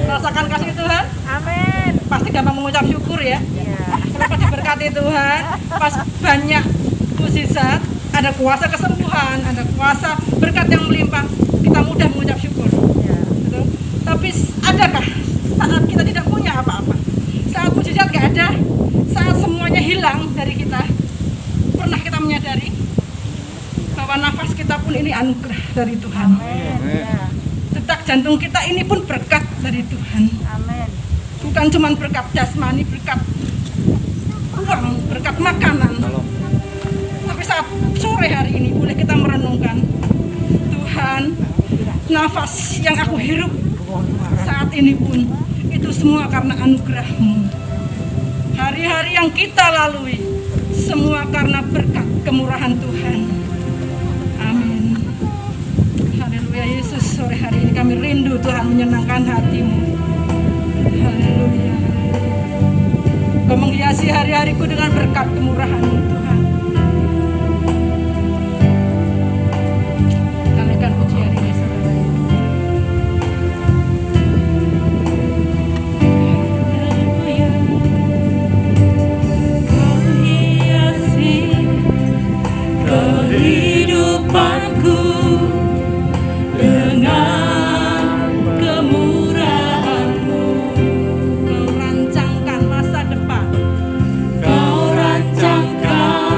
Rasakan kasih Tuhan. Amin. Pasti gampang mengucap syukur ya. Kenapa diberkati Tuhan? Pas banyak mukjizat, ada kuasa kesembuhan, ada kuasa berkat yang melimpah, kita mudah mengucap syukur. Gitu. Tapi adakah saat kita tidak punya apa-apa? Saat mukjizat gak ada, saat semuanya hilang dari kita, pernah kita menyadari bahwa nafas kita pun ini anugerah dari Tuhan. Detak jantung kita ini pun berkat dari Tuhan. Amin. Bukan cuma berkat jasmani, berkat uang, berkat makanan. Tapi saat sore hari ini boleh kita merenungkan, Tuhan, nafas yang aku hirup saat ini pun itu semua karena anugerah-Mu. Hari-hari yang kita lalui semua karena berkat kemurahan Tuhan. Amin. Haleluya. Yesus, sore hari ini kami rindu Tuhan menyenangkan hati-Mu. Haleluya. Kau menghiasi hari-hariku dengan berkat kemurahan-Mu Tuhan. Kita naikkan puji hari ini saudara. Haleluya. Kau hiasi kehidupanku dengan kemurahan-Mu. Kau rancangkan masa depan. Kau rancangkan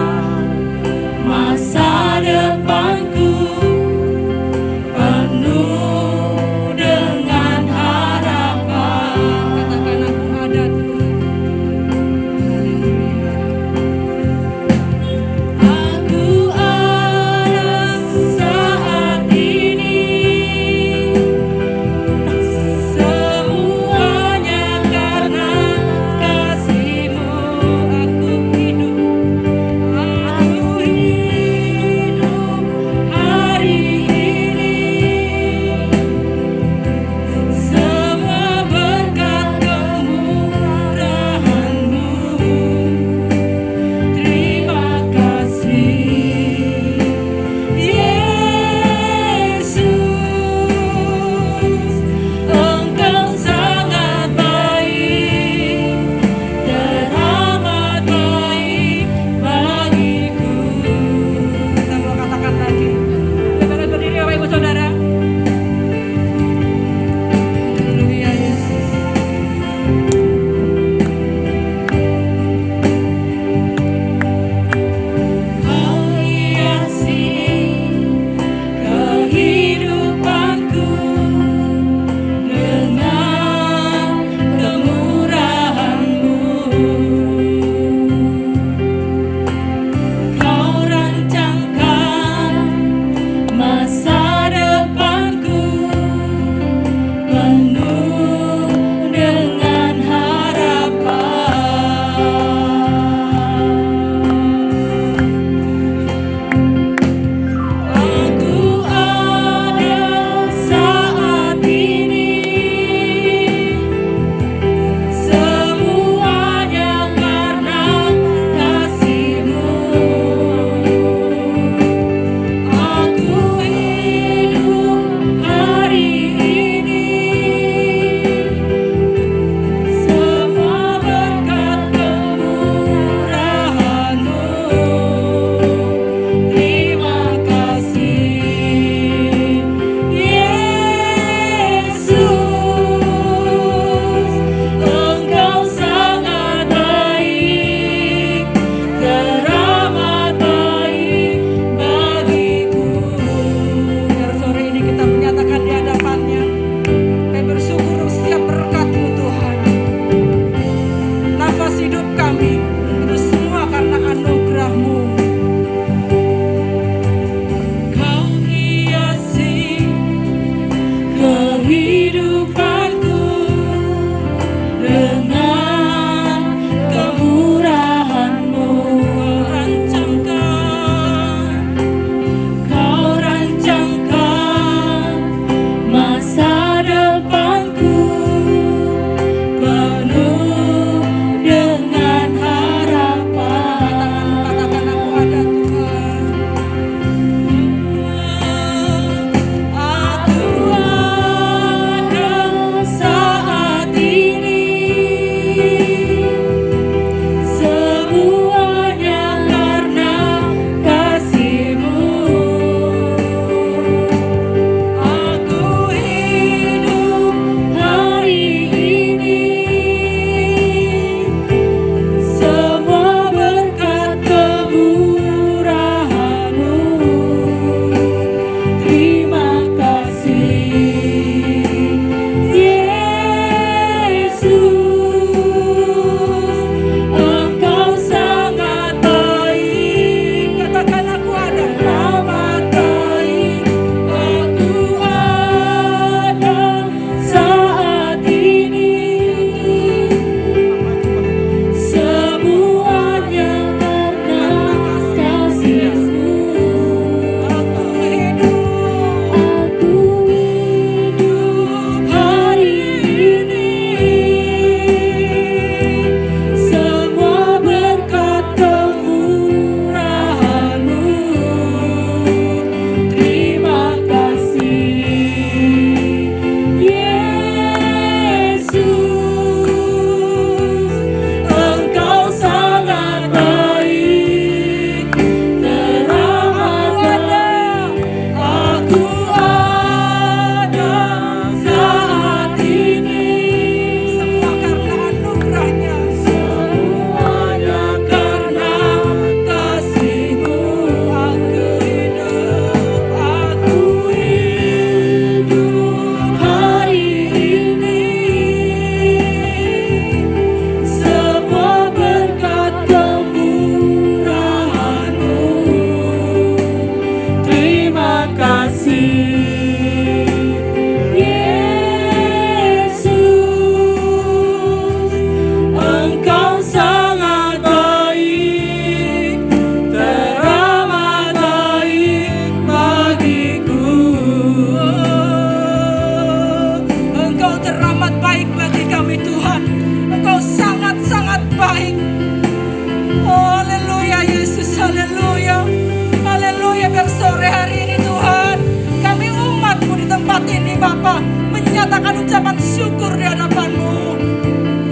Bapa menyatakan ucapan syukur di hadapan-Mu.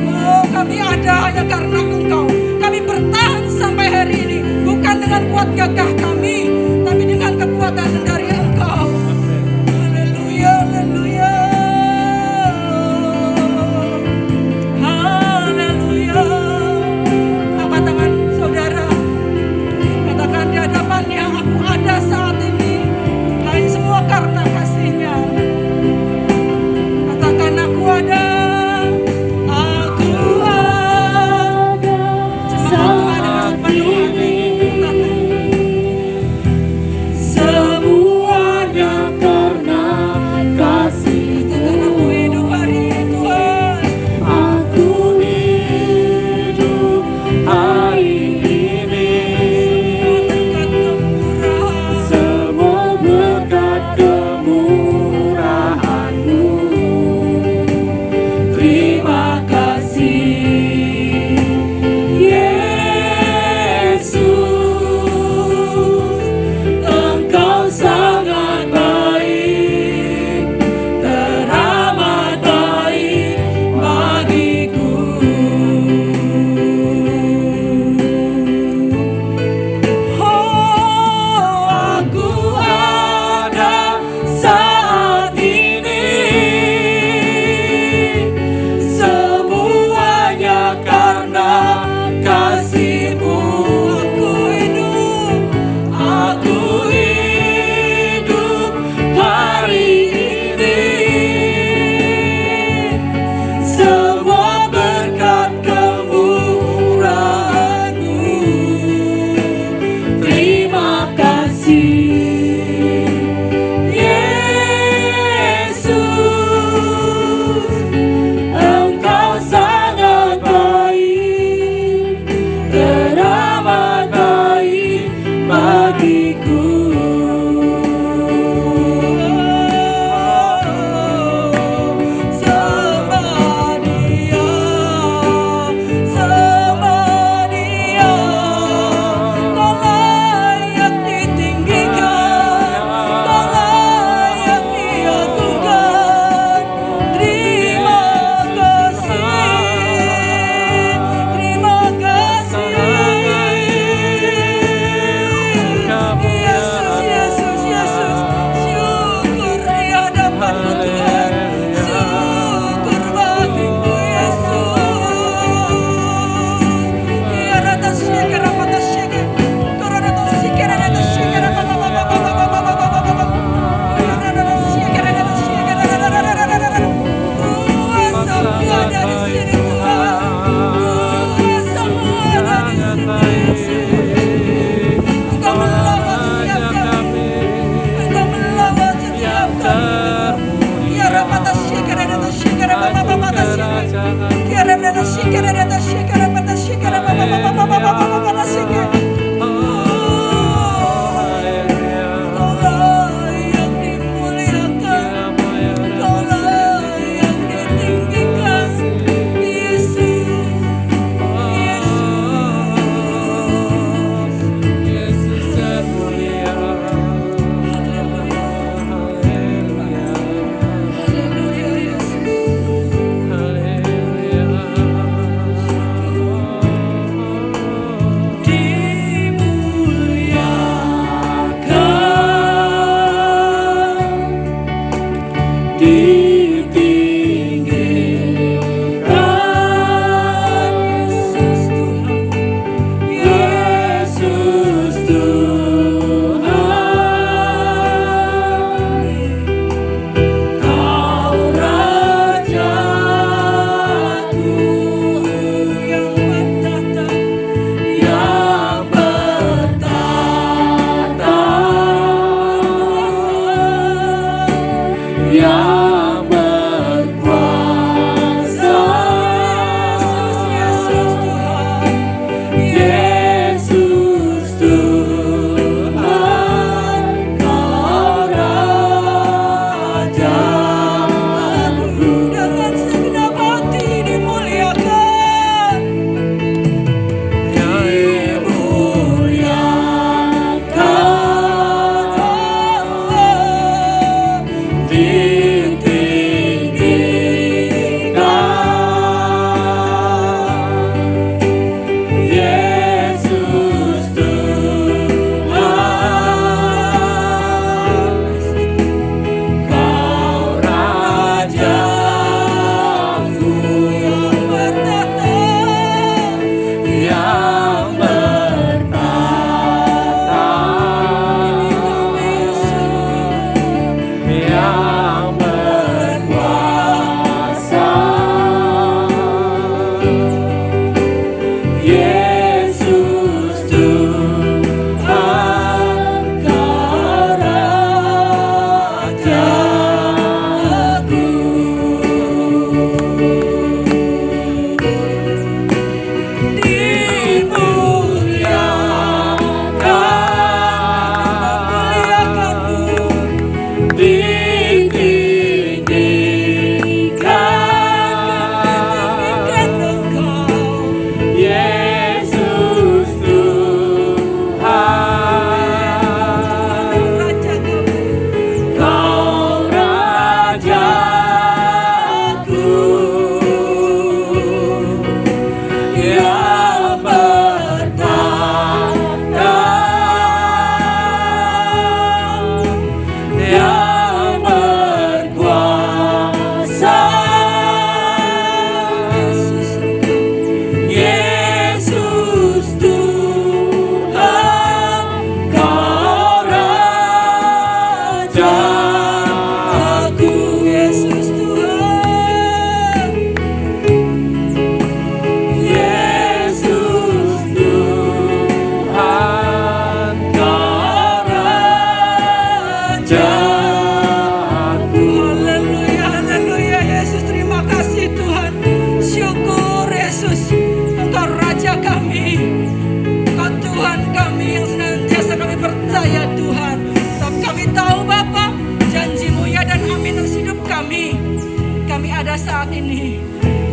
Oh, kami ada hanya karena Engkau. Kami bertahan sampai hari ini bukan dengan kuat gagah kami, tapi dengan kekuatan dari Engkau. Haleluya, haleluya. Haleluya. Angkat tangan saudara. Katakan di hadapannya, aku ada saat ini. Hanya semua karena kasih-Nya. Katakan aku ada. saat ini.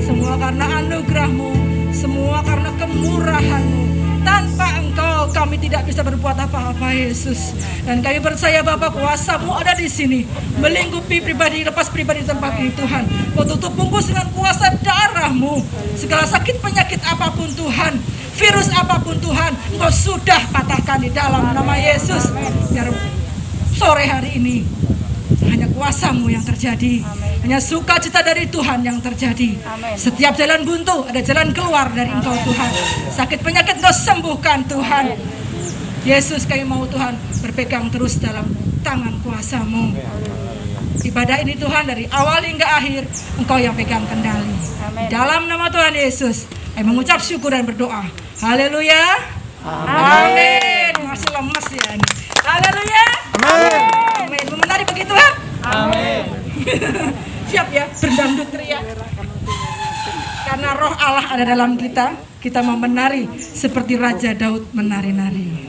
Semua karena anugerah-Mu, semua karena kemurahan-Mu. Tanpa Engkau kami tidak bisa berbuat apa-apa, Yesus. Dan kami percaya Bapa, kuasa-Mu ada di sini, melingkupi pribadi, lepas pribadi di tempat ini Tuhan. Kau tutup bungkus dengan kuasa darah-Mu. Segala sakit penyakit apapun Tuhan, virus apapun Tuhan, Engkau sudah patahkan di dalam nama Yesus. Biar sore hari ini hanya kuasa-Mu yang terjadi. Hanya sukacita dari Tuhan yang terjadi. Setiap jalan buntu ada jalan keluar dari Engkau Tuhan. Sakit penyakit Engkau sembuhkan Tuhan. Yesus, kami mau Tuhan berpegang terus dalam tangan kuasa-Mu. Ibadah ini Tuhan dari awal hingga akhir Engkau yang pegang kendali. Dalam nama Tuhan Yesus kami mengucap syukur dan berdoa. Haleluya. Amin. Masih lemes ya ini. Haleluya. Amin. Memenari bagi Tuhan. Amin. Siap ya, berdangdut teriak. Karena roh Allah ada dalam kita, kita mau menari seperti Raja Daud menari-nari.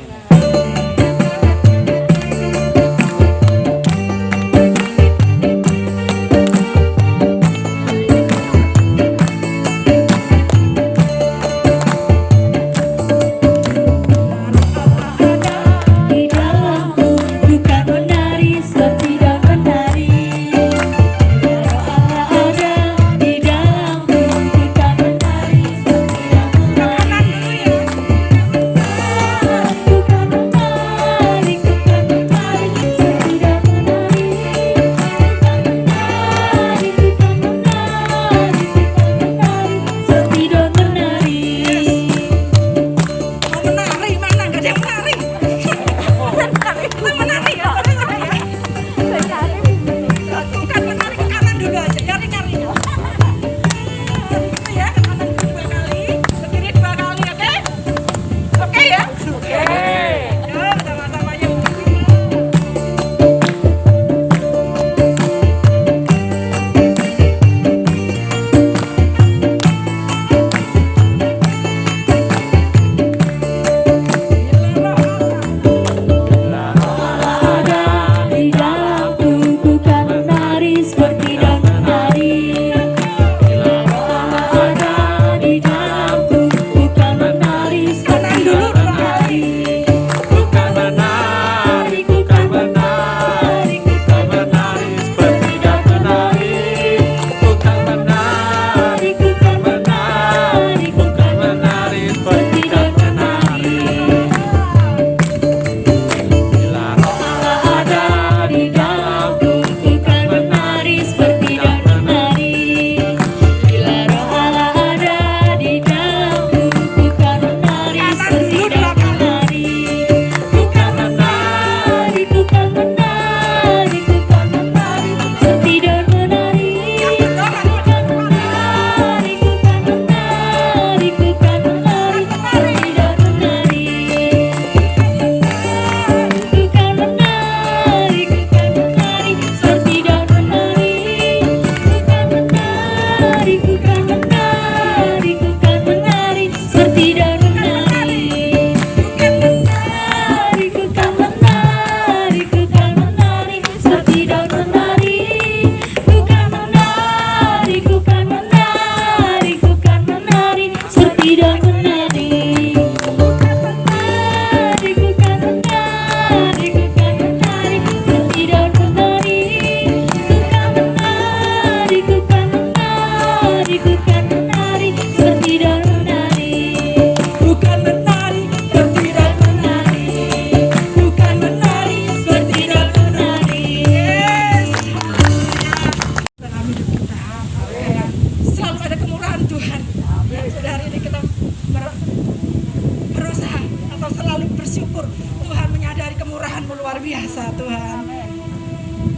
biasa Tuhan.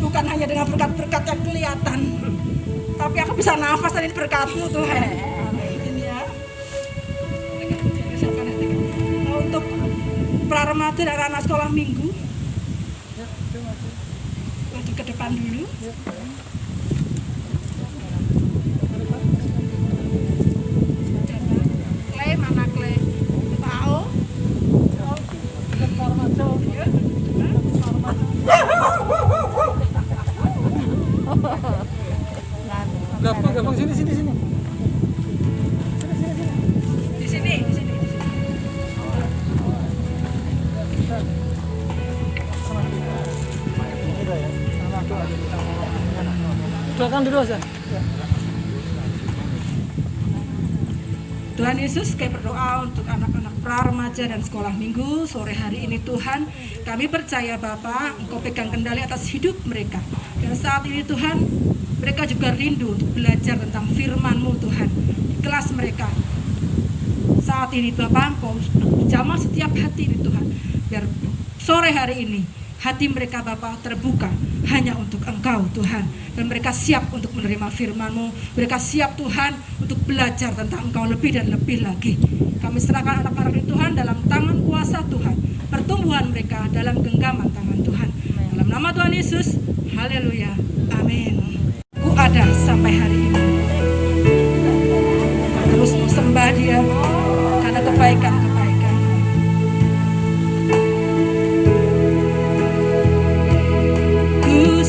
Bukan hanya dengan berkat-berkat yang kelihatan, tapi aku bisa nafas dari berkat-Mu Tuhan. Ini ya. Nah, untuk pra remaja dan anak sekolah minggu, maju ke depan dulu. Clay mana Clay? Tahu? Gabung sini. Di sini. Doakan dulu aja. Tuhan Yesus, kami berdoa untuk anak-anak pra-remaja dan sekolah minggu sore hari ini. Tuhan, kami percaya Bapa, Engkau pegang kendali atas hidup mereka. Dan saat ini Tuhan, mereka juga rindu untuk belajar tentang firman-Mu Tuhan di kelas mereka. Saat ini Bapa, Engkau jamah setiap hati ini Tuhan, biar sore hari ini hati mereka Bapa terbuka hanya untuk Engkau Tuhan, dan mereka siap untuk menerima firman-Mu. Mereka siap Tuhan untuk belajar tentang Engkau lebih dan lebih lagi. Kami serahkan anak-anak ini Tuhan dalam tangan kuasa Tuhan, pertumbuhan mereka dalam genggaman tangan Tuhan. Dalam nama Tuhan Yesus, haleluya, amin. Ku ada sampai hari ini, terus mau sembah Dia karena kebaikan-kebaikan. Ku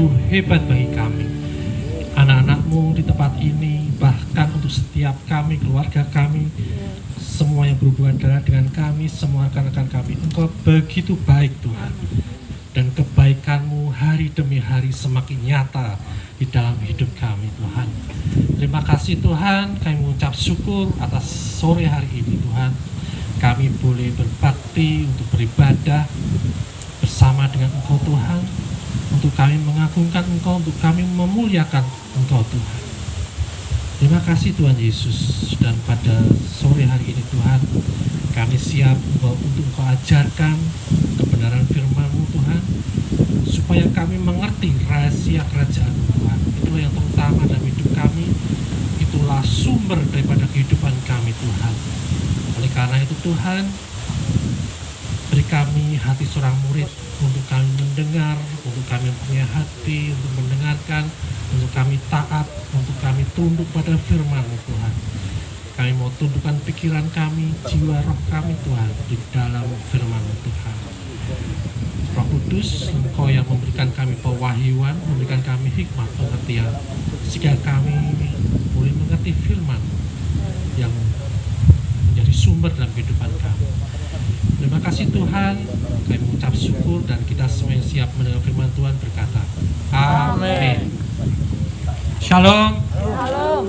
sungguh hebat bagi kami. Anak-anak-Mu di tempat ini, bahkan untuk setiap kami, keluarga kami, semua yang berhubungan dengan kami, semua rekan-rekan kami, Engkau begitu baik Tuhan. Dan kebaikan-Mu hari demi hari semakin nyata di dalam hidup kami Tuhan. Terima kasih Tuhan, kami mengucap syukur atas sore hari ini Tuhan. Kami boleh berbakti untuk beribadah bersama dengan Engkau Tuhan, untuk kami mengagungkan Engkau, untuk kami memuliakan Engkau Tuhan. Terima kasih Tuhan Yesus, dan pada sore hari ini Tuhan, kami siap untuk Engkau ajarkan kebenaran firman-Mu Tuhan, supaya kami mengerti rahasia kerajaan Tuhan. Itulah yang terutama dalam hidup kami, itulah sumber daripada kehidupan kami Tuhan. Oleh karena itu Tuhan, beri kami hati seorang murid untuk kami mendengar, untuk kami punya hati untuk mendengarkan, untuk kami taat, untuk kami tunduk pada firman-Mu Tuhan. Kami mau tundukkan pikiran kami, jiwa roh kami Tuhan di dalam firman-Mu Tuhan. Roh Kudus, Engkau yang memberikan kami pewahyuan, memberikan kami hikmat pengertian, sehingga kami boleh mengerti firman yang menjadi sumber dalam kehidupan kami. Terima kasih Tuhan, kami mengucap syukur, dan kita semua yang siap mendengar firman Tuhan berkata, Amin. Shalom. Shalom.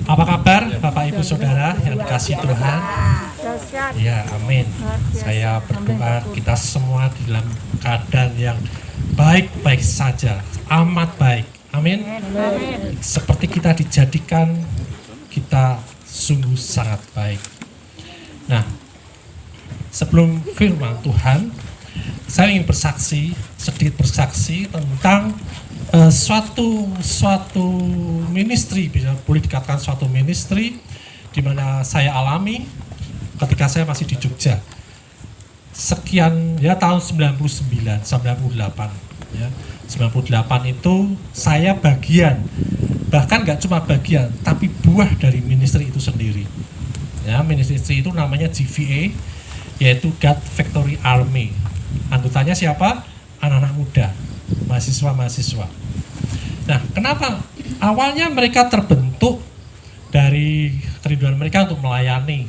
Apa kabar Bapak Ibu Saudara yang dikasihi Tuhan? Ya, amin. Saya berdoa kita semua di dalam keadaan yang baik-baik saja, amat baik. Amin. Seperti kita dijadikan, kita sungguh sangat baik. Nah, sebelum firman Tuhan, saya ingin sedikit bersaksi tentang suatu ministry, bisa boleh dikatakan suatu ministry di mana saya alami ketika saya masih di Jogja. Sekian ya tahun 99, 98 ya. 98 itu saya bagian, bahkan nggak cuma bagian, tapi buah dari ministry itu sendiri. Ya, ministry itu namanya GVA, yaitu God Victory Army. Anggotanya siapa? Anak-anak muda, mahasiswa-mahasiswa. Nah, kenapa? Awalnya mereka terbentuk dari kerinduan mereka untuk melayani.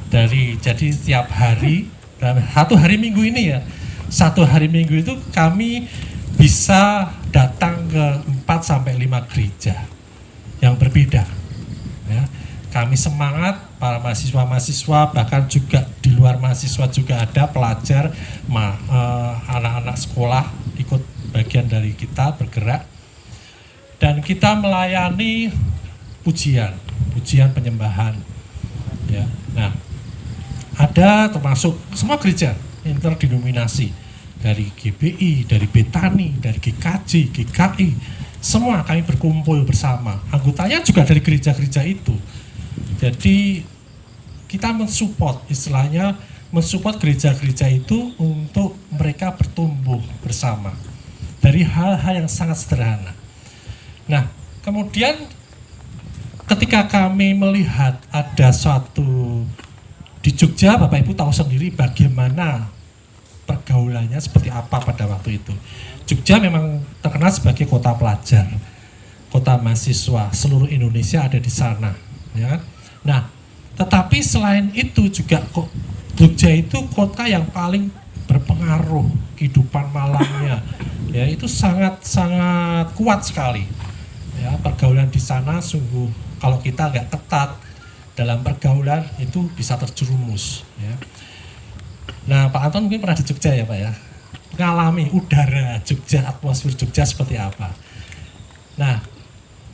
Jadi setiap hari, dalam satu hari Minggu ini ya, satu hari Minggu itu kami bisa datang ke 4-5 gereja yang berbeda. Ya, kami semangat, para mahasiswa-mahasiswa, bahkan juga di luar mahasiswa juga ada pelajar, anak-anak sekolah ikut bagian dari kita bergerak. Dan kita melayani pujian penyembahan. Ya, nah, ada termasuk semua gereja interdenominasi, dari GBI, dari Betani, dari GKJ, GKI, semua kami berkumpul bersama. Anggotanya juga dari gereja-gereja itu. Jadi kita mensupport, istilahnya mensupport gereja-gereja itu untuk mereka bertumbuh bersama dari hal-hal yang sangat sederhana. Nah, kemudian ketika kami melihat ada suatu di Jogja, Bapak Ibu tahu sendiri bagaimana pergaulannya seperti apa pada waktu itu. Jogja memang terkenal sebagai kota pelajar, kota mahasiswa, seluruh Indonesia ada di sana, ya. Nah, tetapi selain itu juga Jogja itu kota yang paling berpengaruh kehidupan malamnya, ya, itu sangat kuat sekali. Ya, pergaulan di sana sungguh kalau kita nggak ketat dalam pergaulan itu bisa terjerumus. Ya. Nah, Pak Anton mungkin pernah di Jogja ya Pak ya, mengalami udara Jogja, atmosfer Jogja seperti apa. Nah,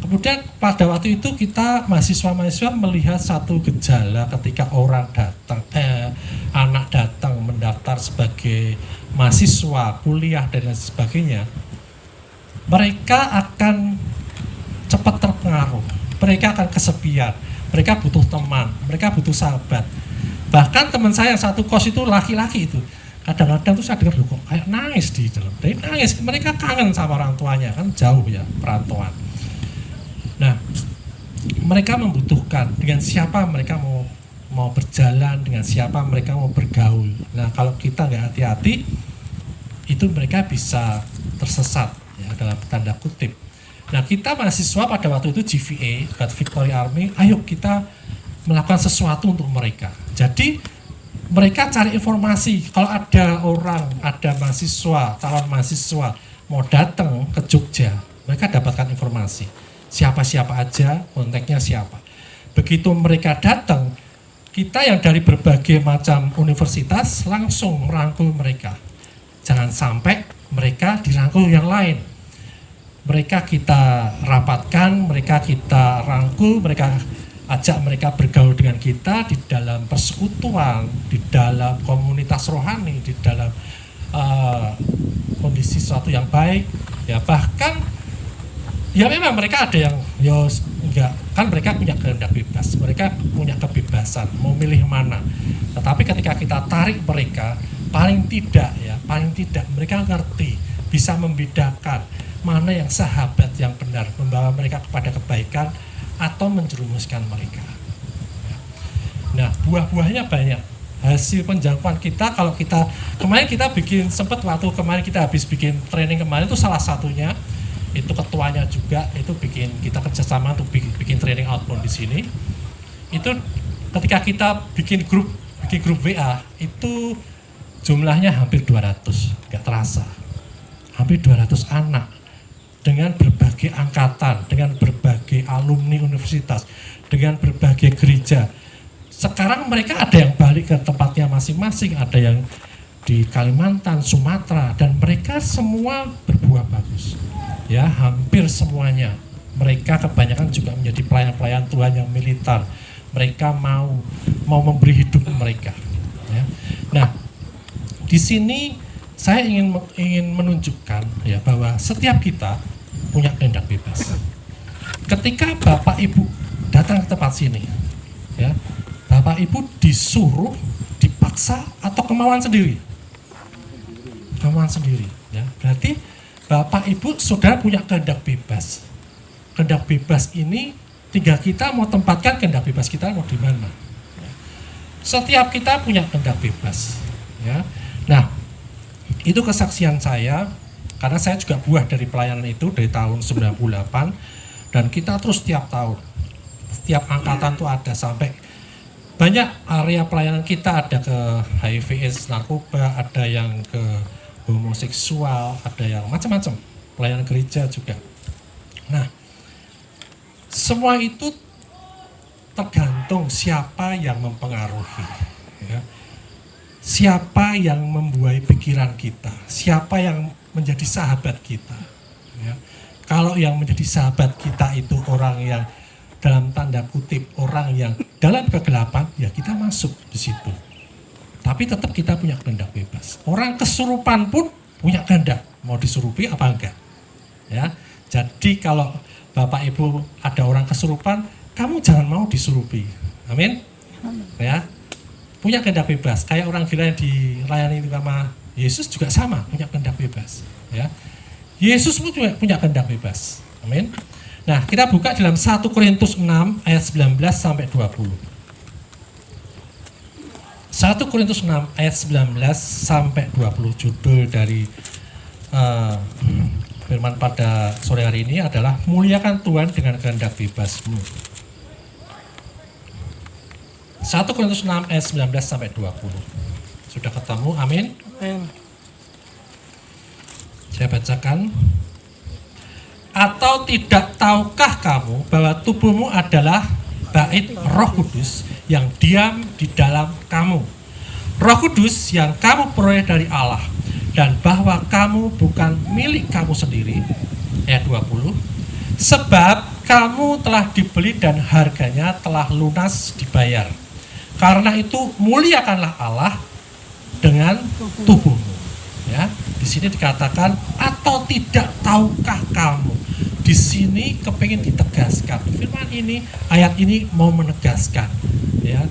kemudian pada waktu itu kita mahasiswa-mahasiswa melihat satu gejala ketika anak datang mendaftar sebagai mahasiswa, kuliah dan lain sebagainya, mereka akan cepat terpengaruh, mereka akan kesepian, mereka butuh teman, mereka butuh sahabat. Bahkan teman saya yang satu kos itu laki-laki itu, kadang-kadang tuh saya dengar kok kayak nangis di dalam. Dia nangis, mereka kangen sama orang tuanya, kan jauh ya perantauan. Nah, mereka membutuhkan dengan siapa mereka mau berjalan, dengan siapa mereka mau bergaul. Nah, kalau kita nggak hati-hati, itu mereka bisa tersesat, ya, dalam tanda kutip. Nah, kita mahasiswa pada waktu itu GVA, God Victory Army, ayo kita melakukan sesuatu untuk mereka. Jadi mereka cari informasi, kalau ada orang, ada mahasiswa, calon mahasiswa mau datang ke Jogja, mereka dapatkan informasi. Siapa-siapa aja, kontaknya siapa. Begitu mereka datang, kita yang dari berbagai macam universitas langsung merangkul mereka. Jangan sampai mereka dirangkul yang lain. Mereka kita rapatkan, mereka kita rangkul, mereka ajak mereka bergaul dengan kita di dalam persekutuan, di dalam komunitas rohani, di dalam kondisi sesuatu yang baik. Ya, bahkan ya memang mereka ada yang enggak, kan mereka punya kehendak bebas, mereka punya kebebasan mau milih mana. Tetapi ketika kita tarik mereka, paling tidak mereka ngerti, bisa membedakan mana yang sahabat yang benar, membawa mereka kepada kebaikan atau menjerumuskan mereka. Nah, buah-buahnya banyak. Hasil penjangkauan kita, kalau kita kemarin kita bikin, sempat waktu kemarin kita habis bikin training kemarin, itu salah satunya, itu ketuanya juga, itu kita kerjasama untuk bikin training outbound di sini. Itu ketika kita bikin grup WA, itu jumlahnya hampir 200, nggak terasa. Hampir 200 anak dengan berbagai angkatan, dengan berbagai alumni universitas, dengan berbagai gereja. Sekarang mereka ada yang balik ke tempatnya masing-masing, ada yang di Kalimantan, Sumatera, dan mereka semua berbuah bagus. Ya, hampir semuanya. Mereka kebanyakan juga menjadi pelayan-pelayan Tuhan yang militan. Mereka mau memberi hidup mereka. Ya. Nah, di sini saya ingin menunjukkan ya bahwa setiap kita punya kehendak bebas. Ketika Bapak Ibu datang ke tempat sini, ya, Bapak Ibu disuruh, dipaksa, atau kemauan sendiri? Kemauan sendiri. Ya. Berarti Bapak Ibu Saudara punya kehendak bebas. Kehendak bebas ini tinggal kita mau tempatkan kehendak bebas kita mau di mana. Ya. Setiap kita punya kehendak bebas. Ya. Nah, itu kesaksian saya. Karena saya juga buah dari pelayanan itu dari tahun 98, dan kita terus setiap tahun, setiap angkatan tuh ada, sampai banyak area pelayanan kita, ada ke HIV/AIDS, narkoba, ada yang ke homoseksual, ada yang macam-macam, pelayanan gereja juga. Nah, semua itu tergantung siapa yang mempengaruhi, ya. Siapa yang membuai pikiran kita, siapa yang menjadi sahabat kita. Ya. Kalau yang menjadi sahabat kita itu orang yang dalam tanda kutip, orang yang dalam kegelapan, ya kita masuk di situ. Tapi tetap kita punya kehendak bebas. Orang kesurupan pun punya kehendak, mau disurupi apa enggak. Ya. Jadi kalau Bapak Ibu ada orang kesurupan, kamu jangan mau disurupi. Amin. Ya. Punya kehendak bebas, kayak orang gila yang dilayani sama Yesus juga sama, punya kehendak bebas. Ya. Yesus pun juga punya kehendak bebas. Amin. Nah, kita buka dalam 1 Korintus 6 ayat 19 sampai 20. 1 Korintus 6 ayat 19 sampai 20, judul dari firman pada sore hari ini adalah muliakan Tuhan dengan kehendak bebasmu. 1 Korintus 6 ayat 19 sampai 20. Sudah ketemu? Amin. Amin. Saya bacakan. Atau tidak tahukah kamu bahwa tubuhmu adalah bait Roh Kudus yang diam di dalam kamu, Roh Kudus yang kamu peroleh dari Allah, dan bahwa kamu bukan milik kamu sendiri. Ayat 20. Sebab kamu telah dibeli dan harganya telah lunas dibayar. Karena itu muliakanlah Allah dengan tubuhmu. Ya, di sini dikatakan atau tidak tahukah kamu. Di sini kepingin ditegaskan. Firman ini, ayat ini mau menegaskan. Ya,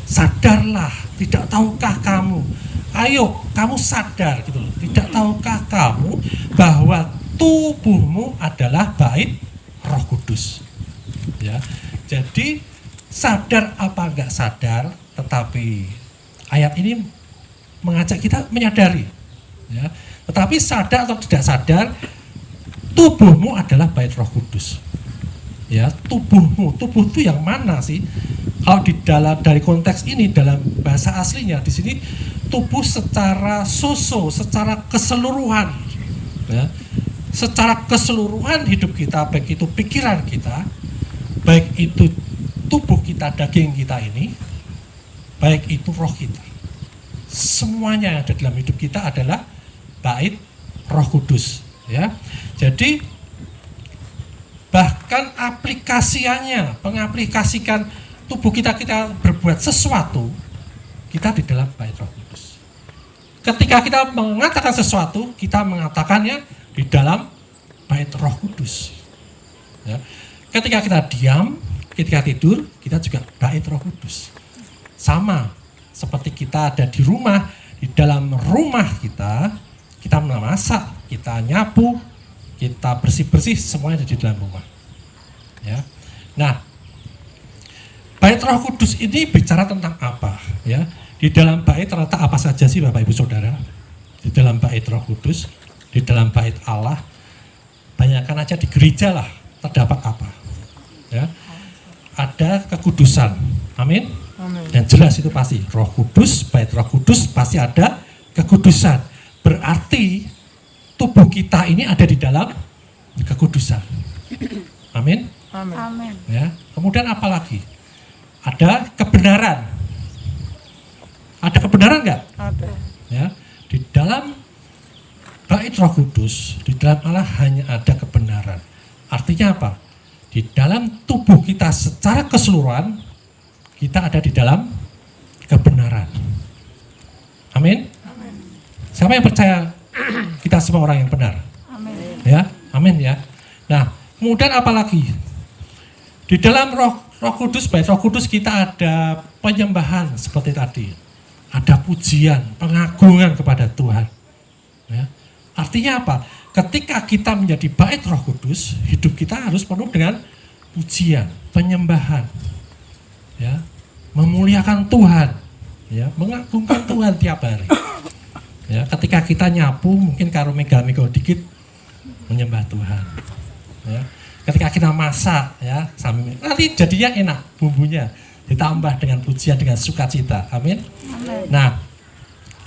sadarlah, tidak tahukah kamu. Ayo, kamu sadar gitu loh. Tidak tahukah kamu bahwa tubuhmu adalah bait Roh Kudus Ya, jadi sadar apa enggak sadar, tetapi ayat ini mengajak kita menyadari. Ya, tetapi sadar atau tidak sadar, tubuhmu adalah bait Roh Kudus. Ya, tubuhmu, tubuh itu yang mana sih? Kalau di dalam dari konteks ini dalam bahasa aslinya di sini tubuh secara secara keseluruhan, ya, secara keseluruhan hidup kita, baik itu pikiran kita, baik itu tubuh kita, daging kita ini, baik itu roh kita, semuanya yang ada dalam hidup kita adalah bait Roh Kudus. Ya, jadi bahkan aplikasiannya, pengaplikasikan tubuh kita berbuat sesuatu, kita di dalam bait Roh Kudus. Ketika kita mengatakan sesuatu, kita mengatakannya di dalam bait Roh Kudus. Ya. Ketika kita diam, ketika tidur, kita juga bait Roh Kudus. Sama seperti kita ada di rumah, di dalam rumah kita memasak, kita nyapu, kita bersih-bersih, semuanya ada di dalam rumah. Ya. Nah, bait Roh Kudus ini bicara tentang apa? Ya, di dalam bait terletak apa saja sih Bapak Ibu Saudara? Di dalam bait Roh Kudus, di dalam bait Allah, banyakkan aja di gereja lah terdapat apa? Ya, ada kekudusan, amin. Yang jelas itu pasti Roh Kudus, bait Roh Kudus pasti ada kekudusan. Berarti tubuh kita ini ada di dalam kekudusan, amin. Amin. Ya, kemudian apa lagi? Ada kebenaran. Ada kebenaran nggak? Ada. Ya, di dalam bait Roh Kudus, di dalam Allah hanya ada kebenaran. Artinya apa? Di dalam tubuh kita secara keseluruhan, kita ada di dalam kebenaran. Amin? Amin. Siapa yang percaya kita semua orang yang benar? Amin. Ya, amin ya. Nah, kemudian apa lagi? Di dalam Roh Kudus, bait Roh Kudus kita ada penyembahan seperti tadi. Ada pujian, pengagungan kepada Tuhan. Ya. Artinya apa? Ketika kita menjadi bait Roh Kudus, hidup kita harus penuh dengan pujian, penyembahan. Ya, memuliakan Tuhan, ya, mengagungkan Tuhan tiap hari. Ya, ketika kita nyapu mungkin karo mega-mega dikit menyembah Tuhan. Ya. Ketika kita masak, ya, sambil nanti jadinya enak bumbunya, ditambah dengan pujian, dengan sukacita. Amin. Nah,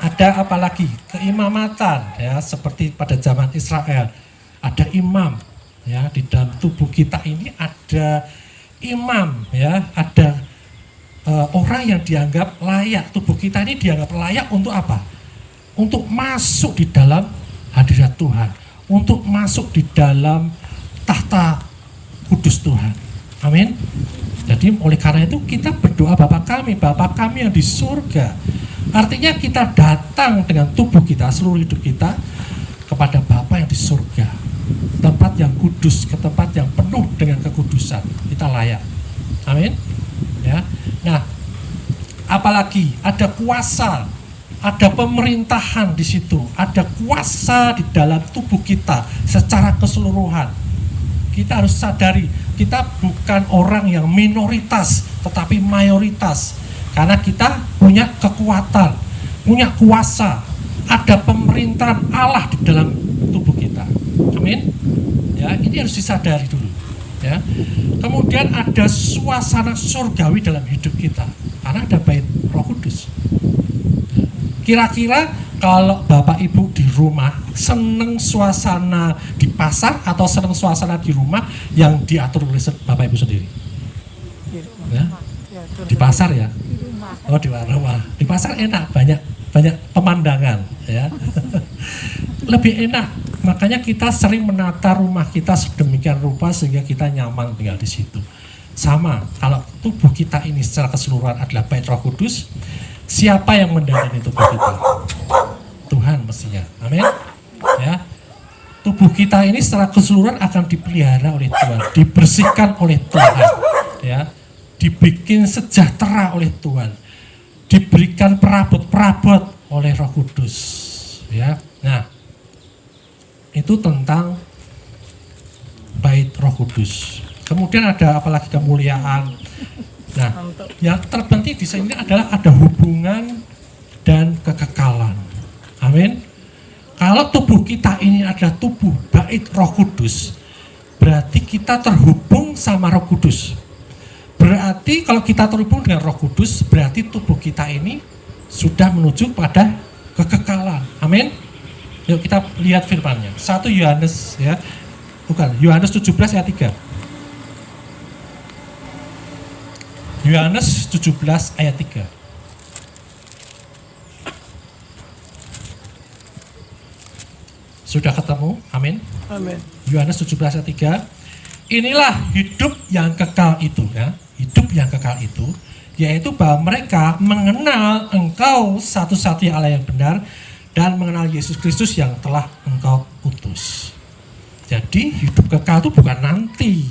ada apa lagi? Keimamatan, ya, seperti pada zaman Israel ada imam, ya, di dalam tubuh kita ini ada imam, ya, ada orang yang dianggap layak, tubuh kita ini dianggap layak untuk apa? Untuk masuk di dalam hadirat Tuhan, untuk masuk di dalam tahta kudus Tuhan. Amin. Jadi oleh karena itu kita berdoa Bapa kami yang di surga. Artinya kita datang dengan tubuh kita, seluruh hidup kita kepada Bapa yang di surga. Tempat yang kudus, ke tempat yang penuh dengan kekudusan. Kita layak. Amin. Ya. Nah, apalagi ada kuasa, ada pemerintahan di situ, ada kuasa di dalam tubuh kita secara keseluruhan. Kita harus sadari, kita bukan orang yang minoritas, tetapi mayoritas. Karena kita punya kekuatan, punya kuasa, ada pemerintahan Allah di dalam tubuh kita. Amin. Ya, ini harus disadari dulu. Ya. Kemudian ada suasana surgawi dalam hidup kita, karena ada bait Roh Kudus. Kira-kira kalau Bapak Ibu di rumah seneng suasana di pasar atau seneng suasana di rumah yang diatur oleh Bapak Ibu sendiri? Ya? Di pasar ya? Oh, di rumah. Di pasar enak, banyak pemandangan, ya. Lebih enak. Makanya kita sering menata rumah kita sedemikian rupa sehingga kita nyaman tinggal di situ. Sama, kalau tubuh kita ini secara keseluruhan adalah bait Roh Kudus, siapa yang mendanai tubuh kita? Tuhan mestinya. Amin. Ya. Tubuh kita ini secara keseluruhan akan dipelihara oleh Tuhan, dibersihkan oleh Tuhan. Ya. Dibikin sejahtera oleh Tuhan. Diberikan perabot-perabot oleh Roh Kudus. Ya. Nah, itu tentang bait Roh Kudus. Kemudian ada apalagi kemuliaan. Nah, yang terpenting di sini adalah ada hubungan dan kekekalan. Amin. Kalau tubuh kita ini adalah tubuh bait Roh Kudus, berarti kita terhubung sama Roh Kudus. Berarti kalau kita terhubung dengan Roh Kudus, berarti tubuh kita ini sudah menuju pada kekekalan. Amin. Yuk kita lihat firman-Nya. 1 Yohanes ya. Bukan, Yohanes 17 ayat 3. Yohanes 17 ayat 3. Sudah ketemu? Amin. Amin. Yohanes 17 ayat 3. Inilah hidup yang kekal itu ya. Hidup yang kekal itu yaitu bahwa mereka mengenal Engkau satu-satunya Allah yang benar dan mengenal Yesus Kristus yang telah Engkau utus. Jadi hidup kekal itu bukan nanti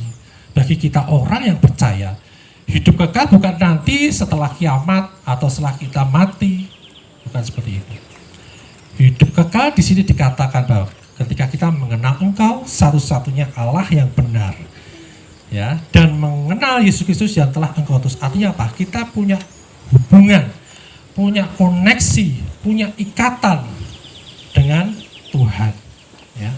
bagi kita orang yang percaya. Hidup kekal bukan nanti setelah kiamat atau setelah kita mati, bukan seperti itu. Hidup kekal di sini dikatakan bahwa ketika kita mengenal Engkau satu-satunya Allah yang benar, ya, dan mengenal Yesus Kristus yang telah Engkau utus. Artinya apa? Kita punya hubungan, punya koneksi, punya ikatan dengan Tuhan. Ya.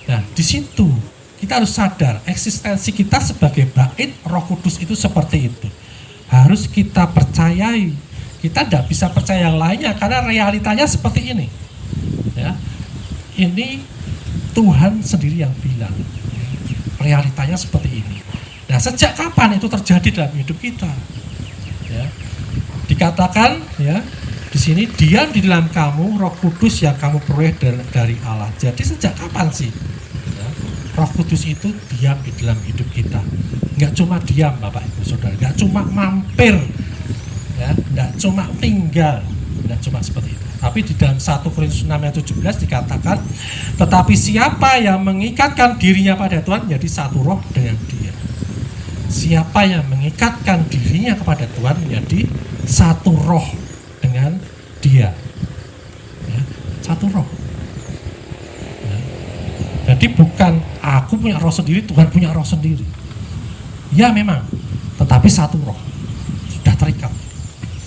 Nah, di situ kita harus sadar eksistensi kita sebagai bait Roh Kudus itu seperti itu. Harus kita percayai. Kita tidak bisa percaya yang lainnya karena realitanya seperti ini. Ya. Ini Tuhan sendiri yang bilang. Realitanya seperti ini. Nah, sejak kapan itu terjadi dalam hidup kita? Ya. Dikatakan ya di sini diam di dalam kamu Roh Kudus yang kamu peroleh dari Allah. Jadi sejak kapan sih? Ya, Roh Kudus itu diam di dalam hidup kita. Enggak cuma diam Bapak Ibu Saudara, enggak cuma mampir, ya, enggak cuma tinggal, enggak cuma seperti itu. Tapi di dalam 1 Korintus 6 ayat 17 dikatakan, tetapi siapa yang mengikatkan dirinya pada Tuhan menjadi satu roh dengan Dia. Siapa yang mengikatkan dirinya kepada Tuhan menjadi satu roh dengan Dia. Ya, satu roh. Ya. Jadi bukan aku punya roh sendiri, Tuhan punya roh sendiri. Ya memang, tetapi satu roh. Sudah terikat.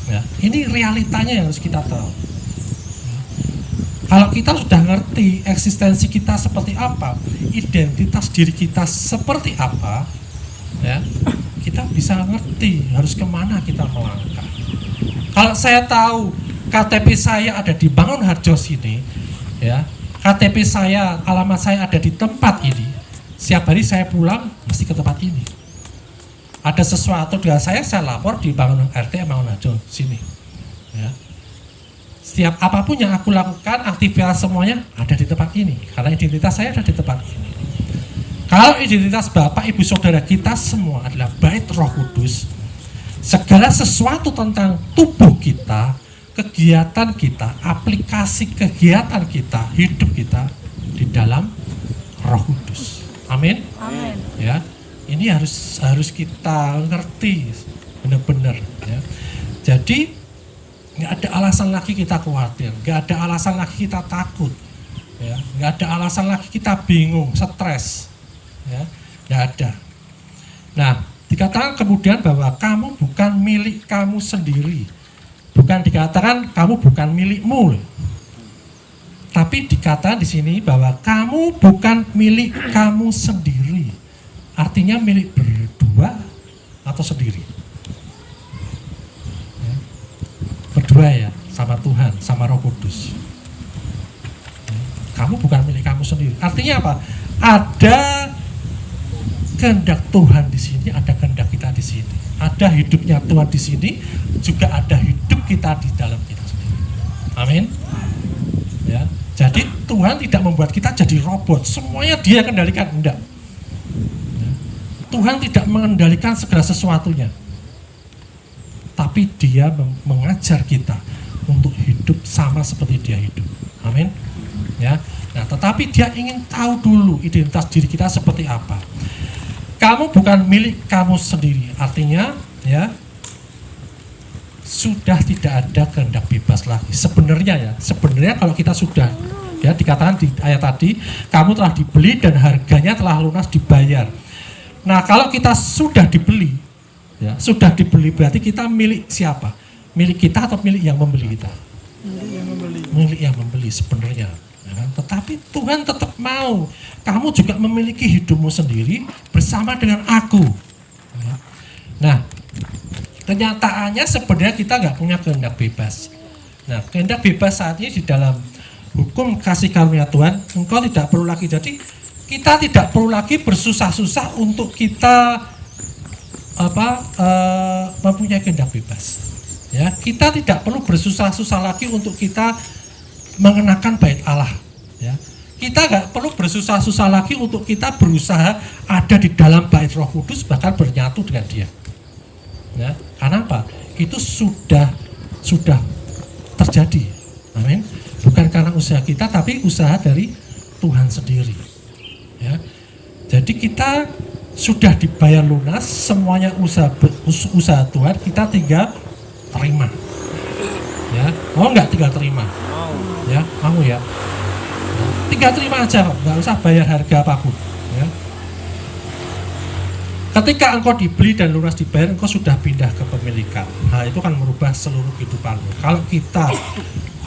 Ya, ini realitanya yang harus kita tahu. Kalau kita sudah ngerti eksistensi kita seperti apa, identitas diri kita seperti apa, ya, kita bisa ngerti harus kemana kita melangkah. Kalau saya tahu KTP saya ada di Bangunharjo sini, ya, KTP saya, alamat saya ada di tempat ini, setiap hari saya pulang mesti ke tempat ini. Ada sesuatu dengan saya lapor di Bangunharjo sini. Ya. Setiap apapun yang aku lakukan, aktivitas semuanya ada di tempat ini. Karena identitas saya ada di tempat ini. Kalau identitas Bapak, Ibu, Saudara kita semua adalah bait Roh Kudus, segala sesuatu tentang tubuh kita, kegiatan kita, aplikasi kegiatan kita, hidup kita di dalam Roh Kudus. Amin. Amin. Ya, ini harus kita ngerti benar-benar. Ya. Jadi nggak ada alasan lagi kita khawatir, nggak ada alasan lagi kita takut, ya, nggak ada alasan lagi kita bingung, stres, ya, nggak ada. Nah, dikatakan kemudian bahwa kamu bukan milik kamu sendiri, bukan dikatakan kamu bukan milikmu, tapi dikatakan di sini bahwa kamu bukan milik kamu sendiri, artinya milik berdua atau sendiri. Berdua ya, sama Tuhan, sama Roh Kudus. Kamu bukan milik kamu sendiri. Artinya apa? Ada kehendak Tuhan di sini, ada kehendak kita di sini. Ada hidupnya Tuhan di sini, juga ada hidup kita di dalam kita sendiri. Amin. Ya. Jadi Tuhan tidak membuat kita jadi robot. Semuanya Dia kendalikan, enggak. Ya. Tuhan tidak mengendalikan segala sesuatunya. Tapi Dia mengajar kita untuk hidup sama seperti Dia hidup. Amin. Ya. Nah, tetapi Dia ingin tahu dulu identitas diri kita seperti apa. Kamu bukan milik kamu sendiri. Artinya, ya, sudah tidak ada kehendak bebas lagi. Sebenarnya kalau kita sudah, ya, dikatakan di ayat tadi, kamu telah dibeli dan harganya telah lunas dibayar. Nah, kalau kita sudah dibeli, ya, sudah dibeli berarti kita milik siapa? Milik kita atau milik yang membeli kita? Milik yang membeli. Milik yang membeli sebenarnya. Ya kan? Tetapi Tuhan tetap mau kamu juga memiliki hidupmu sendiri bersama dengan aku. Ya. Nah, kenyataannya sebenarnya kita nggak punya kehendak bebas. Nah, kehendak bebas saat ini di dalam hukum kasih karunia Tuhan, engkau tidak perlu lagi. Jadi kita tidak perlu lagi bersusah-susah untuk kita mempunyai kehendak bebas. Ya, kita tidak perlu bersusah-susah lagi untuk kita mengenakan bait Allah. Ya, kita nggak perlu bersusah-susah lagi untuk kita berusaha ada di dalam bait Roh Kudus bahkan bernyatu dengan Dia. Ya, karena apa? Itu sudah terjadi. Amin. Bukan karena usaha kita, tapi usaha dari Tuhan sendiri. Ya, jadi kita sudah dibayar lunas, semuanya usaha Tuhan, kita tinggal terima. Ya, mau nggak tinggal terima? Ya, mau ya. Tinggal terima aja, nggak usah bayar harga apapun. Ya. Ketika engkau dibeli dan lunas dibayar, engkau sudah pindah ke pemilikan. Nah, itu kan merubah seluruh kehidupanmu. Kalau kita,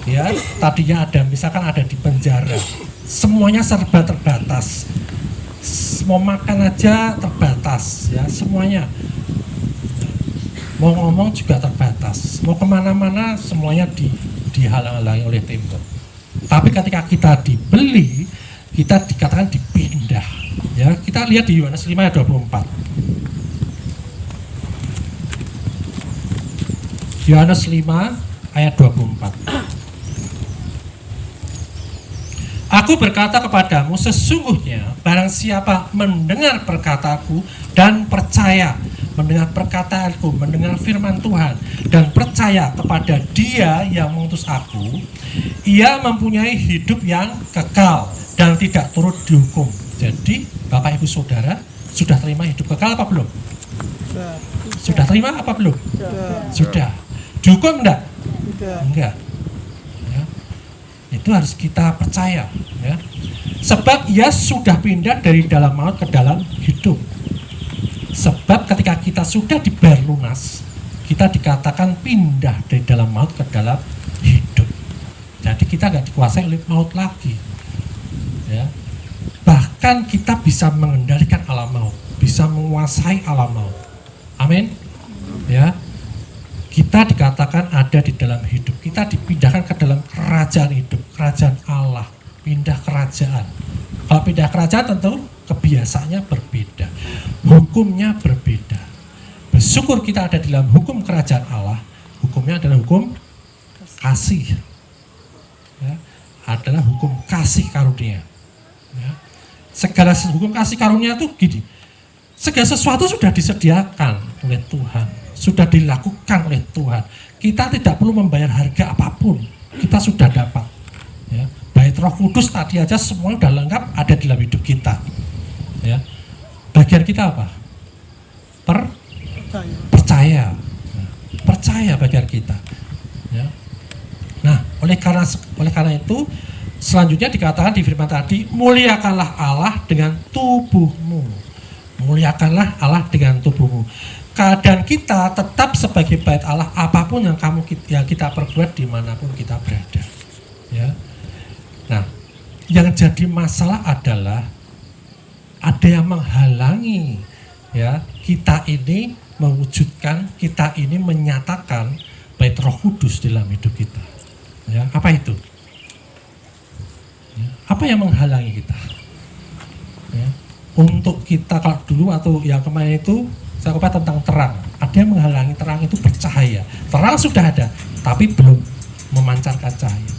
ya, tadinya misalkan ada di penjara, semuanya serba terbatas. Mau makan aja terbatas, ya, semuanya. Mau ngomong juga terbatas. Mau kemana-mana semuanya dihalang-halangi oleh tembok. Tapi ketika kita dibeli, kita dikatakan dipindah. Ya, kita lihat di Yohanes 5 ayat 24. Yohanes 5 ayat 24. Aku berkata kepadamu, sesungguhnya barang siapa mendengar perkataanku dan percaya, mendengar perkataanku, mendengar firman Tuhan dan percaya kepada Dia yang mengutus aku, ia mempunyai hidup yang kekal dan tidak turut dihukum. Jadi Bapak Ibu Saudara sudah terima hidup kekal apa belum? Sudah terima apa belum? Sudah. Dihukum enggak? Enggak. Ya. Itu harus kita percaya, ya. Sebab ia sudah pindah dari dalam maut ke dalam hidup. Sebab ketika kita sudah dibayar lunas, kita dikatakan pindah dari dalam maut ke dalam hidup. Jadi kita nggak dikuasai oleh maut lagi, ya. Bahkan kita bisa mengendalikan alam maut, bisa menguasai alam maut. Amin, ya. Kita dikatakan ada di dalam hidup, kita dipindahkan ke dalam kerajaan hidup, kerajaan Allah, pindah kerajaan. Kalau pindah kerajaan tentu kebiasaannya berbeda, hukumnya berbeda. Bersyukur kita ada di dalam hukum kerajaan Allah, hukumnya adalah hukum kasih, ya, adalah hukum kasih karunia. Ya. Segala hukum kasih karunia itu gini, segala sesuatu sudah disediakan oleh Tuhan, sudah dilakukan oleh Tuhan. Kita tidak perlu membayar harga apapun, kita sudah dapat. Ya. Bait Roh Kudus tadi aja semua sudah lengkap ada di dalam hidup kita. Ya. Bagian kita apa? Percaya. Nah, percaya bagian kita. Ya. Nah, oleh karena itu selanjutnya dikatakan di firman tadi, muliakanlah Allah dengan tubuhmu. Muliakanlah Allah dengan tubuhmu. Keadaan kita tetap sebagai bait Allah, apapun yang kita perbuat dimanapun kita berada. Ya. Nah, yang jadi masalah adalah ada yang menghalangi, ya, kita ini mewujudkan, kita ini menyatakan bait Roh Kudus dalam hidup kita. Ya, apa itu? Ya, apa yang menghalangi kita? Ya, untuk kita kalau dulu atau yang kemarin itu saya katakan tentang terang. Ada yang menghalangi terang itu bercahaya. Terang sudah ada, tapi belum memancarkan cahaya.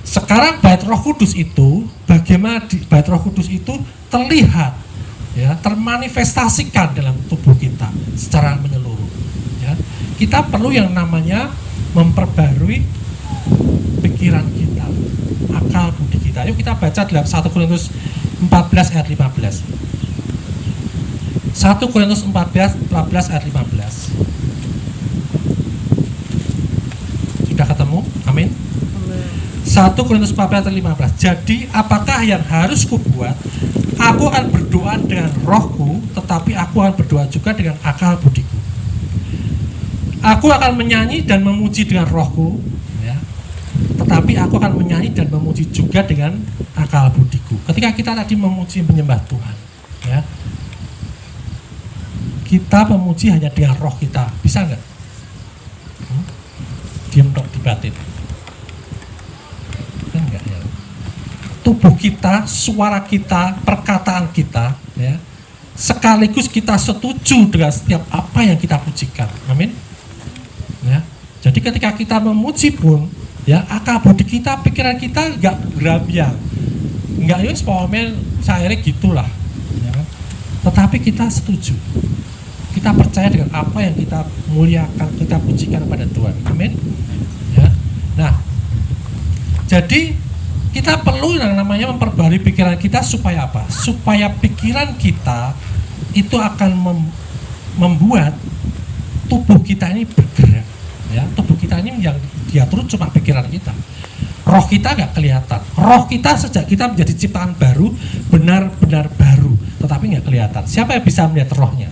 Sekarang bait Roh Kudus itu, bagaimana bait Roh Kudus itu terlihat, ya, termanifestasikan dalam tubuh kita secara menyeluruh. Ya. Kita perlu yang namanya memperbarui pikiran kita, akal budi kita. Yuk kita baca dalam 1 Korintus 14 ayat 15. 1 Korintus 14 ayat 15. Sudah ketemu? Amin. 1 Korintus 14 ayat 15. Jadi apakah yang harus kubuat? Aku akan berdoa berdoa dengan rohku, tetapi aku akan berdoa juga dengan akal budiku. Aku akan menyanyi dan memuji dengan rohku, ya, tetapi aku akan menyanyi dan memuji juga dengan akal budiku. Ketika kita tadi memuji menyembah Tuhan, ya, kita memuji hanya dengan roh kita, bisa nggak? Diam dong di batin. Kan enggak ya? Tubuh kita, suara kita, perkataan kita, ya, sekaligus kita setuju dengan setiap apa yang kita pujikan. Amin. Ya. Jadi ketika kita memuji pun, ya, akal budi kita, pikiran kita enggak berambiang. Enggak ya sepomel saya gitulah. Ya. Tetapi kita setuju. Kita percaya dengan apa yang kita muliakan, kita pujikan kepada Tuhan. Amin. Ya. Nah, jadi kita perlu yang namanya memperbarui pikiran kita supaya apa? Supaya pikiran kita itu akan membuat tubuh kita ini bergerak. Ya, tubuh kita ini yang diatur cuma pikiran kita. Roh kita nggak kelihatan. Roh kita sejak kita menjadi ciptaan baru, benar-benar baru, tetapi nggak kelihatan. Siapa yang bisa melihat rohnya?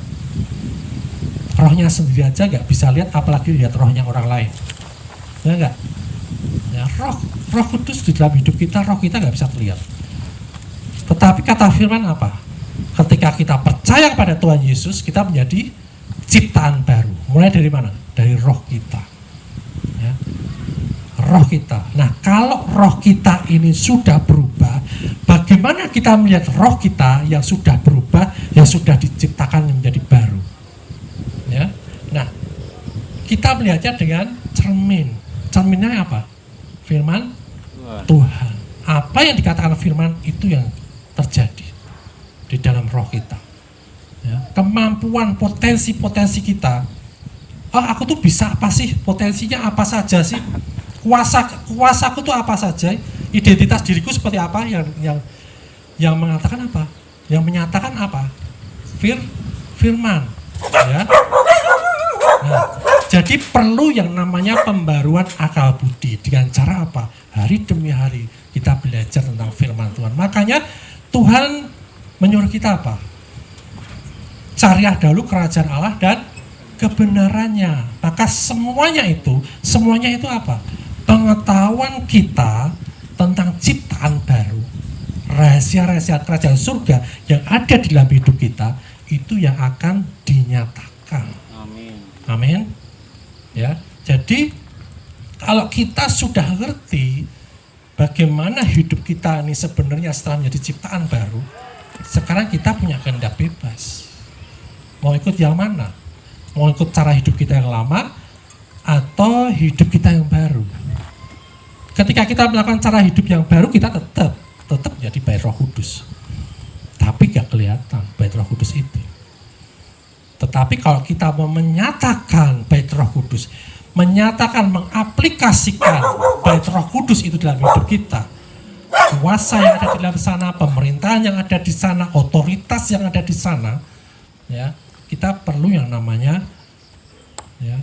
Rohnya sendiri aja nggak bisa lihat, apalagi lihat rohnya orang lain. Ya nggak? Ya, roh kudus di dalam hidup kita, roh kita nggak bisa terlihat. Tetapi kata firman apa? Ketika kita percaya kepada Tuhan Yesus, kita menjadi ciptaan baru. Mulai dari mana? Dari roh kita. Ya. Roh kita. Nah, kalau roh kita ini sudah berubah, bagaimana kita melihat roh kita yang sudah berubah, yang sudah diciptakan menjadi baru? Ya. Nah, kita melihatnya dengan cermin. Cerminnya apa? Firman Tuhan. Apa yang dikatakan firman itu yang terjadi di dalam roh kita. Ya. Kemampuan, potensi-potensi kita. Oh, aku tuh bisa apa sih? Potensinya apa saja sih? Kuasaku tuh apa saja? Identitas diriku seperti apa? Yang mengatakan apa? Yang menyatakan apa? Firman. Ya. Nah, jadi perlu yang namanya pembaruan akal budi. Dengan cara apa? Hari demi hari kita belajar tentang firman Tuhan. Makanya Tuhan menyuruh kita apa? Carilah dahulu kerajaan Allah dan kebenarannya. Maka semuanya itu apa? Pengetahuan kita tentang ciptaan baru, rahasia-rahasia kerajaan surga yang ada di dalam hidup kita, itu yang akan dinyatakan. Amin. Ya, jadi kalau kita sudah ngerti bagaimana hidup kita ini sebenarnya setelah menjadi ciptaan baru, sekarang kita punya kehendak bebas. Mau ikut yang mana? Mau ikut cara hidup kita yang lama atau hidup kita yang baru? Ketika kita melakukan cara hidup yang baru, kita tetap jadi bait Roh Kudus. Tapi gak kelihatan bait Roh Kudus itu. Tetapi kalau kita mau menyatakan bait Roh Kudus, menyatakan, mengaplikasikan bait Roh Kudus itu dalam hidup kita, kuasa yang ada di dalam sana, pemerintahan yang ada di sana, otoritas yang ada di sana, ya, kita perlu yang namanya, ya,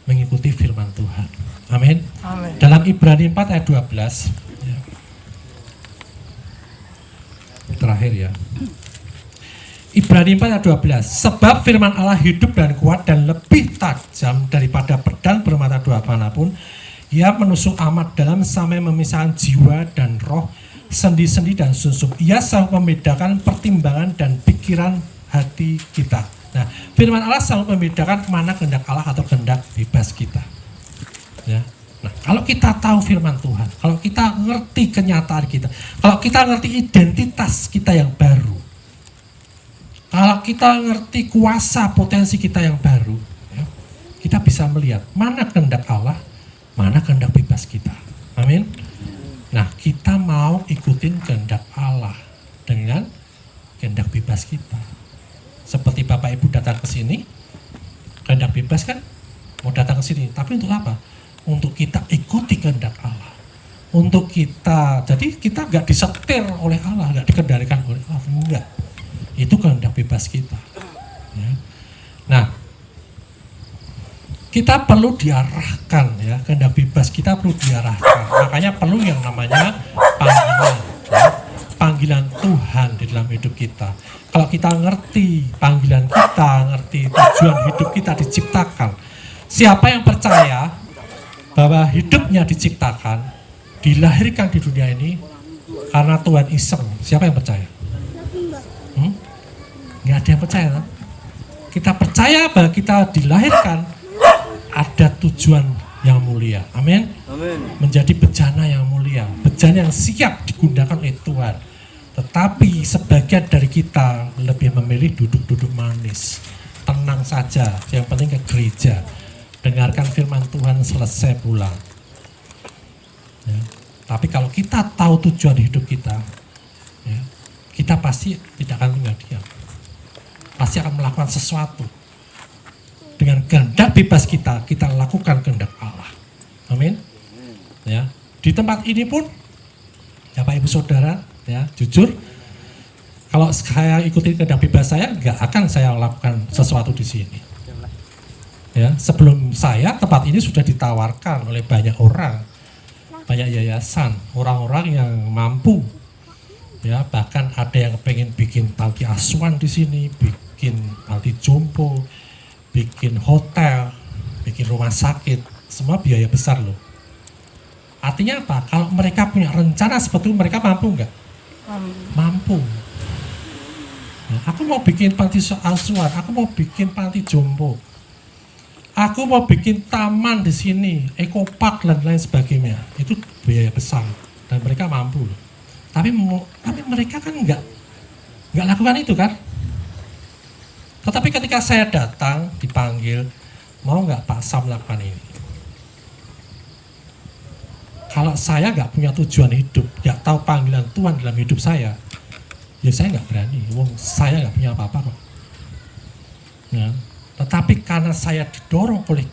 mengikuti firman Tuhan. Amin. Amin. Dalam Ibrani 4 ayat 12, ya. Terakhir ya. Ibrani 4 ayat 12, sebab firman Allah hidup dan kuat dan lebih tajam daripada pedang bermata dua panah pun, ia menusuk amat dalam sampai memisahkan jiwa dan roh, sendi-sendi dan sumsum. Ia sanggup membedakan pertimbangan dan pikiran hati kita. Nah, firman Allah sanggup membedakan mana kehendak Allah atau kehendak bebas kita. Ya. Nah, kalau kita tahu firman Tuhan, kalau kita ngerti kenyataan kita, kalau kita ngerti identitas kita yang baru, kalau kita ngerti kuasa potensi kita yang baru, ya, kita bisa melihat mana kehendak Allah, mana kehendak bebas kita. Amin. Nah, kita mau ikutin kehendak Allah dengan kehendak bebas kita. Seperti Bapak Ibu datang ke sini, kehendak bebas kan, mau datang ke sini, tapi untuk apa? Untuk kita ikuti kehendak Allah. Untuk kita, jadi kita nggak disetir oleh Allah, nggak dikendalikan oleh Allah, enggak. Itu kehendak bebas kita. Ya. Nah, kita perlu diarahkan, ya, kehendak bebas kita perlu diarahkan. Makanya perlu yang namanya panggilan. Ya. panggilan Tuhan di dalam hidup kita, kalau kita ngerti panggilan kita, ngerti tujuan hidup kita diciptakan, siapa yang percaya bahwa hidupnya diciptakan, dilahirkan di dunia ini karena Tuhan iseng, siapa yang percaya? Nggak ada yang percaya kan? Kita percaya bahwa kita dilahirkan ada tujuan yang mulia, amin. Menjadi bejana yang mulia, bejana yang siap digunakan oleh Tuhan. Tetapi sebagian dari kita lebih memilih duduk-duduk manis, tenang saja, yang penting ke gereja, dengarkan firman Tuhan selesai pulang. Ya. Tapi kalau kita tahu tujuan hidup kita, ya, kita pasti tidak akan tinggal diam, pasti akan melakukan sesuatu. Dengan kehendak bebas kita lakukan kehendak Allah. Amin. Ya, di tempat ini pun, ya Pak Ibu Saudara, ya jujur, kalau saya ikuti kehendak bebas saya, nggak akan saya lakukan sesuatu di sini. Ya, sebelum saya, tempat ini sudah ditawarkan oleh banyak orang, banyak yayasan, orang-orang yang mampu. Ya, bahkan ada yang pengen bikin panti asuhan di sini, bikin panti jompo, bikin hotel, bikin rumah sakit, semua biaya besar loh. Artinya apa? Kalau mereka punya rencana seperti itu, mereka mampu nggak? Mampu. Nah, aku mau bikin panti asuhan, aku mau bikin panti jompo, aku mau bikin taman di sini, ekopark dan lain sebagainya. Itu biaya besar dan mereka mampu loh. Tapi mereka kan nggak lakukan itu kan? Tetapi ketika saya datang, dipanggil, mau nggak Pak Sam lakukan ini? Kalau saya nggak punya tujuan hidup, nggak tahu panggilan Tuhan dalam hidup saya, ya saya nggak berani. Wong saya nggak punya apa-apa kok. Ya. Tetapi karena saya didorong oleh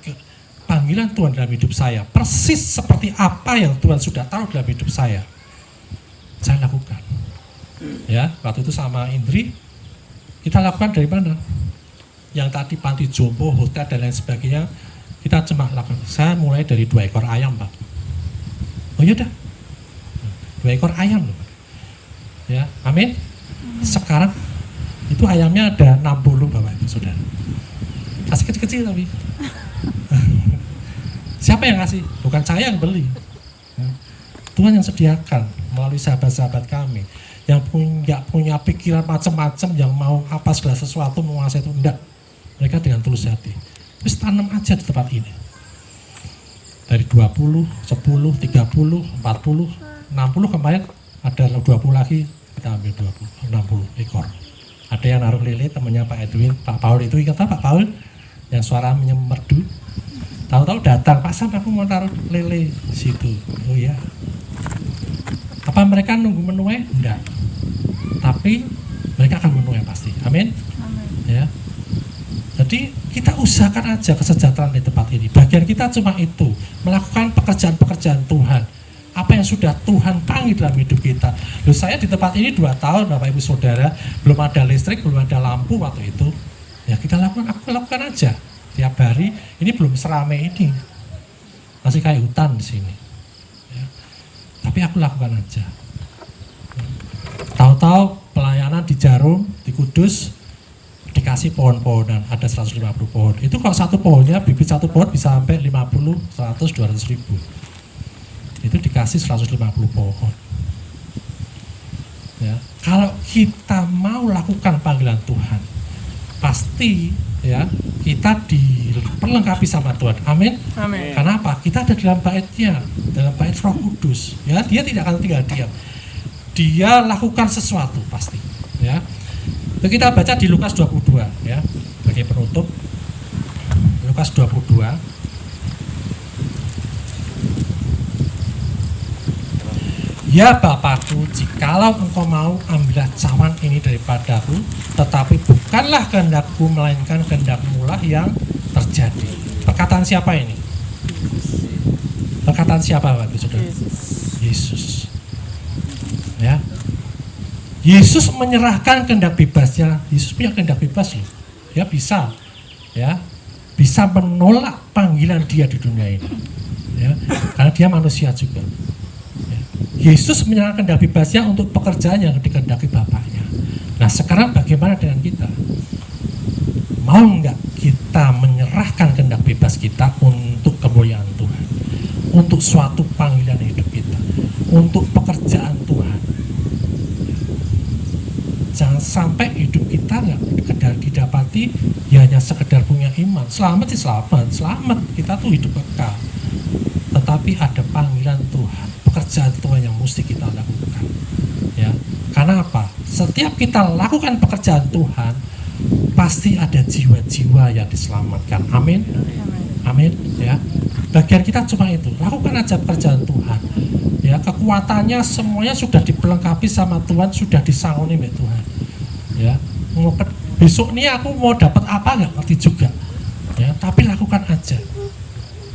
panggilan Tuhan dalam hidup saya, persis seperti apa yang Tuhan sudah taruh dalam hidup saya lakukan. Ya, waktu itu sama Indri, kita lakukan dari mana? Yang tadi panti jompo, hotel dan lain sebagainya, kita cuma lakukan. Saya mulai dari 2 ekor ayam, Pak. Oh yaudah, 2 ekor ayam loh. Ya, amin. Sekarang itu ayamnya ada 60 Bapak Ibu Saudara. Kasih kecil-kecil tapi. Siapa yang ngasih? Bukan saya yang beli. Tuhan yang sediakan melalui sahabat-sahabat kami yang nggak punya pikiran macam-macam, yang mau apa segala sesuatu menguasai itu, enggak. Mereka dengan tulus hati, terus tanam aja di tempat ini. Dari 20, 10, 30, 40, 60 kemarin ada 20 lagi, kita ambil 20, 60 ekor. Ada yang naruh lele, temannya Pak Edwin, Pak Paul itu, ingat Pak Paul yang suara merdu. Tahu-tahu datang, Pak Sam aku mau taruh lele di situ. Oh iya. Apa mereka nunggu menuai? Enggak. Tapi mereka akan menuai pasti. Amin. Ya. Jadi kita usahakan aja kesejahteraan di tempat ini. Bagian kita cuma itu, melakukan pekerjaan-pekerjaan Tuhan. Apa yang sudah Tuhan panggil dalam hidup kita. Loh, saya di tempat ini 2 tahun Bapak Ibu Saudara, belum ada listrik, belum ada lampu waktu itu. Ya kita lakukan, aku lakukan aja. Tiap hari, ini belum seramai ini. Masih kayak hutan di sini. Ya. Tapi aku lakukan aja. Tahu-tahu pelayanan di Jarum, di Kudus, dikasih pohon-pohonan, ada 150 pohon. Itu kalau satu pohonnya, bibit satu pohon bisa sampai 50, 100, 200 ribu. Itu dikasih 150 pohon. Ya. Kalau kita mau lakukan panggilan Tuhan, pasti ya kita diperlengkapi sama Tuhan. Amin. Amin. Karena apa? Kita ada dalam baitnya, dalam bait Roh Kudus. Ya, dia tidak akan tinggal diam. Dia lakukan sesuatu pasti. Ya. Kita baca di Lukas 22 ya, sebagai penutup. Lukas 22. Ya Bapakku, jikalau engkau mau, ambillah cawan ini daripadaku, tetapi bukanlah kehendakku, melainkan kehendakmu lah yang terjadi. Perkataan siapa ini? Perkataan siapa Bapak Ibu Saudara? Yesus. Ya. Yesus menyerahkan kehendak bebasnya. Yesus punya kehendak bebas loh. Ya bisa. Ya. Bisa menolak panggilan dia di dunia ini. Ya. Karena dia manusia juga. Ya. Yesus menyerahkan kehendak bebasnya untuk pekerjaan yang dikehendaki Bapaknya. Nah sekarang bagaimana dengan kita? Mau nggak kita menyerahkan kehendak bebas kita untuk kemuliaan Tuhan, untuk suatu panggilan hidup kita, untuk pekerjaan Tuhan? Jangan sampai hidup kita nggak sekedar didapati ya hanya sekedar punya iman. Selamat sih selamat, kita tuh hidup kekal. Tetapi ada panggilan Tuhan, pekerjaan Tuhan yang mesti kita lakukan. Ya, karena apa? Setiap kita lakukan pekerjaan Tuhan, pasti ada jiwa-jiwa yang diselamatkan. Amin. Amin. Ya, bagian kita cuma itu, lakukan aja pekerjaan Tuhan. Ya, kekuatannya semuanya sudah dipelengkapi sama Tuhan, sudah disangoni oleh Tuhan. Ya, besok nih aku mau dapat apa nggak ngerti juga. Ya, tapi lakukan aja.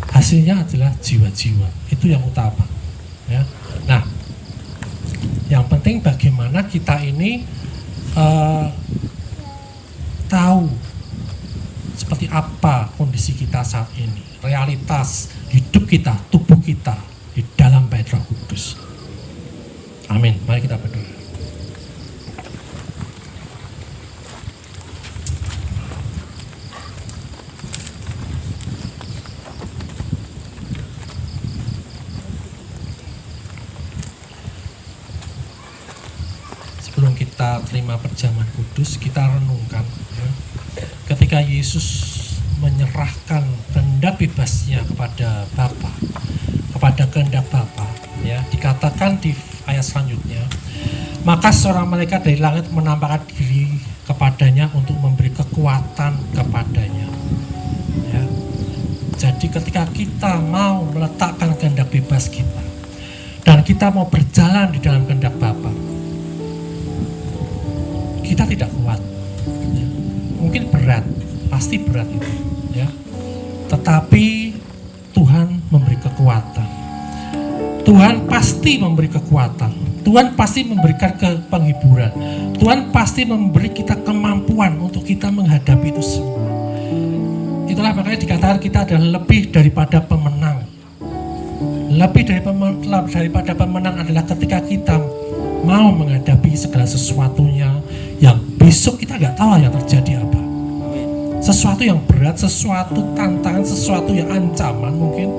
Hasilnya adalah jiwa-jiwa, itu yang utama. Ya, nah, yang penting bagaimana kita ini tahu seperti apa kondisi kita saat ini, realitas hidup kita, tubuh kita di dalam Bait Roh Kudus. Amin. Mari kita berdoa. Sebelum kita terima perjamuan kudus, kita renungkan ya, ketika Yesus menyerahkan kehendak bebasnya kepada Bapa, kepada kehendak Bapa, ya, dikatakan di ayat selanjutnya, maka seorang malaikat dari langit menampakkan diri kepadanya untuk memberi kekuatan kepadanya. Ya. Jadi ketika kita mau meletakkan kehendak bebas kita dan kita mau berjalan di dalam kehendak Bapa, kita tidak kuat, ya. Mungkin berat, pasti berat itu, ya. Tetapi Tuhan memberi kekuatan. Tuhan pasti memberi kekuatan. Tuhan pasti memberikan penghiburan. Tuhan pasti memberi kita kemampuan untuk kita menghadapi itu semua. Itulah makanya dikatakan kita adalah lebih daripada pemenang. Lebih daripada pemenang adalah ketika kita mau menghadapi segala sesuatunya yang besok kita nggak tahu yang terjadi apa. Sesuatu yang berat, sesuatu tantangan, sesuatu yang ancaman mungkin.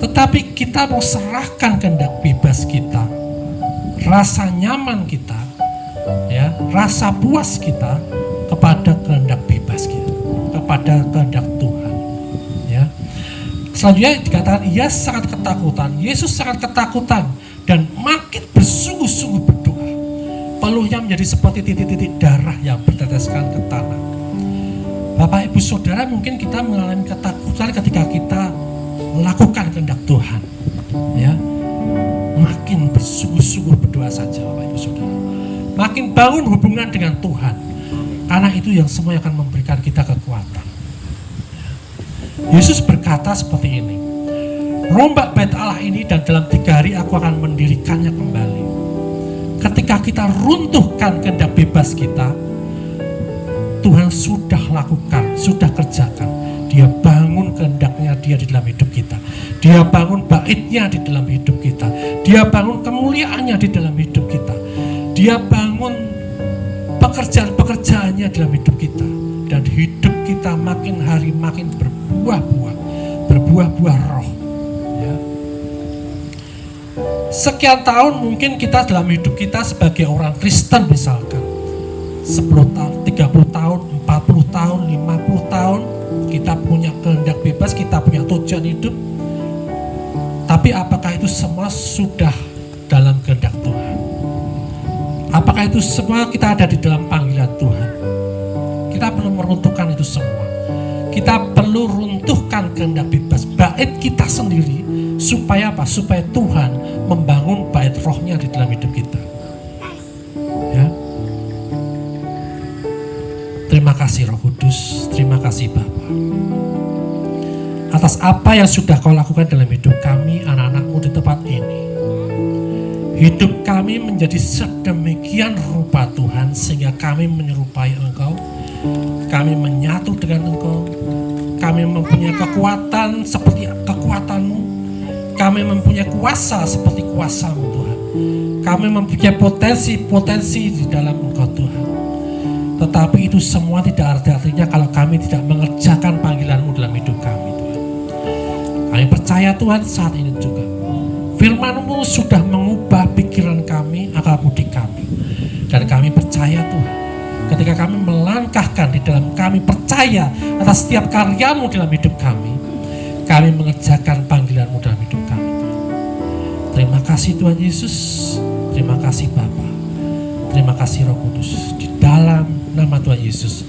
Tetapi kita mau serahkan kehendak bebas kita, rasa nyaman kita, ya, rasa puas kita kepada kehendak bebas kita, kepada kehendak Tuhan. Ya. Selanjutnya dikatakan ia sangat ketakutan. Yesus sangat ketakutan dan makin bersungguh-sungguh berdoa. Peluhnya menjadi seperti titik-titik darah yang berteteskan ke tanah. Bapak Ibu Saudara, mungkin kita mengalami ketakutan ketika kita melakukan kehendak Tuhan. Ya, makin bersungguh-sungguh berdoa saja Bapak Ibu Saudara. Makin bangun hubungan dengan Tuhan. Karena itu yang semua akan memberikan kita kekuatan. Yesus berkata seperti ini, rombak bait Allah ini dan dalam 3 hari aku akan mendirikannya kembali. Ketika kita runtuhkan kehendak bebas kita, Tuhan sudah lakukan, sudah kerjakan. Dia bangun kehendaknya dia di dalam hidup kita. Dia bangun baitnya di dalam hidup kita. Dia bangun kemuliaannya di dalam hidup kita. Dia bangun pekerjaan-pekerjaannya dalam hidup kita. Dan hidup kita makin hari makin berbuah-buah. Berbuah-buah roh. Ya. Sekian tahun mungkin kita dalam hidup kita sebagai orang Kristen misalkan 10 tahun, 30 tahun, 40 tahun, 50 tahun kita punya kehendak bebas, kita punya tujuan hidup. Tapi apakah itu semua sudah dalam kehendak Tuhan? Apakah itu semua kita ada di dalam panggilan Tuhan? Kita perlu meruntuhkan itu semua. Kita perlu runtuhkan kehendak bebas bait kita sendiri. Supaya apa? Supaya Tuhan membangun bait rohnya di dalam hidup kita. Ya. Terima kasih Roh Kudus, terima kasih Bapa. Atas apa yang sudah kau lakukan dalam hidup kami, anak-anakmu di tempat ini. Hidup kami menjadi sedemikian rupa Tuhan, sehingga kami menyerupai Engkau. Kami menyatu dengan Engkau. Kami mempunyai kekuatan seperti kekuatan-Mu. Kami mempunyai kuasa seperti kuasa-Mu Tuhan. Kami mempunyai potensi di dalam Engkau Tuhan. Tetapi itu semua tidak ada artinya kalau kami tidak mengerjakan panggilan-Mu dalam hidup kami Tuhan. Kami percaya Tuhan saat ini juga firman-Mu sudah mengubah pikiran kami, akal budi kami. Dan kami percaya Tuhan, ketika kami melangkahkan di dalam kami percaya atas setiap karya-Mu dalam hidup kami mengerjakan panggilan-Mu dalam hidup kami Tuhan. Terima kasih Tuhan Yesus, terima kasih Bapa, terima kasih Roh Kudus. Di dalam nama Tuhan Yesus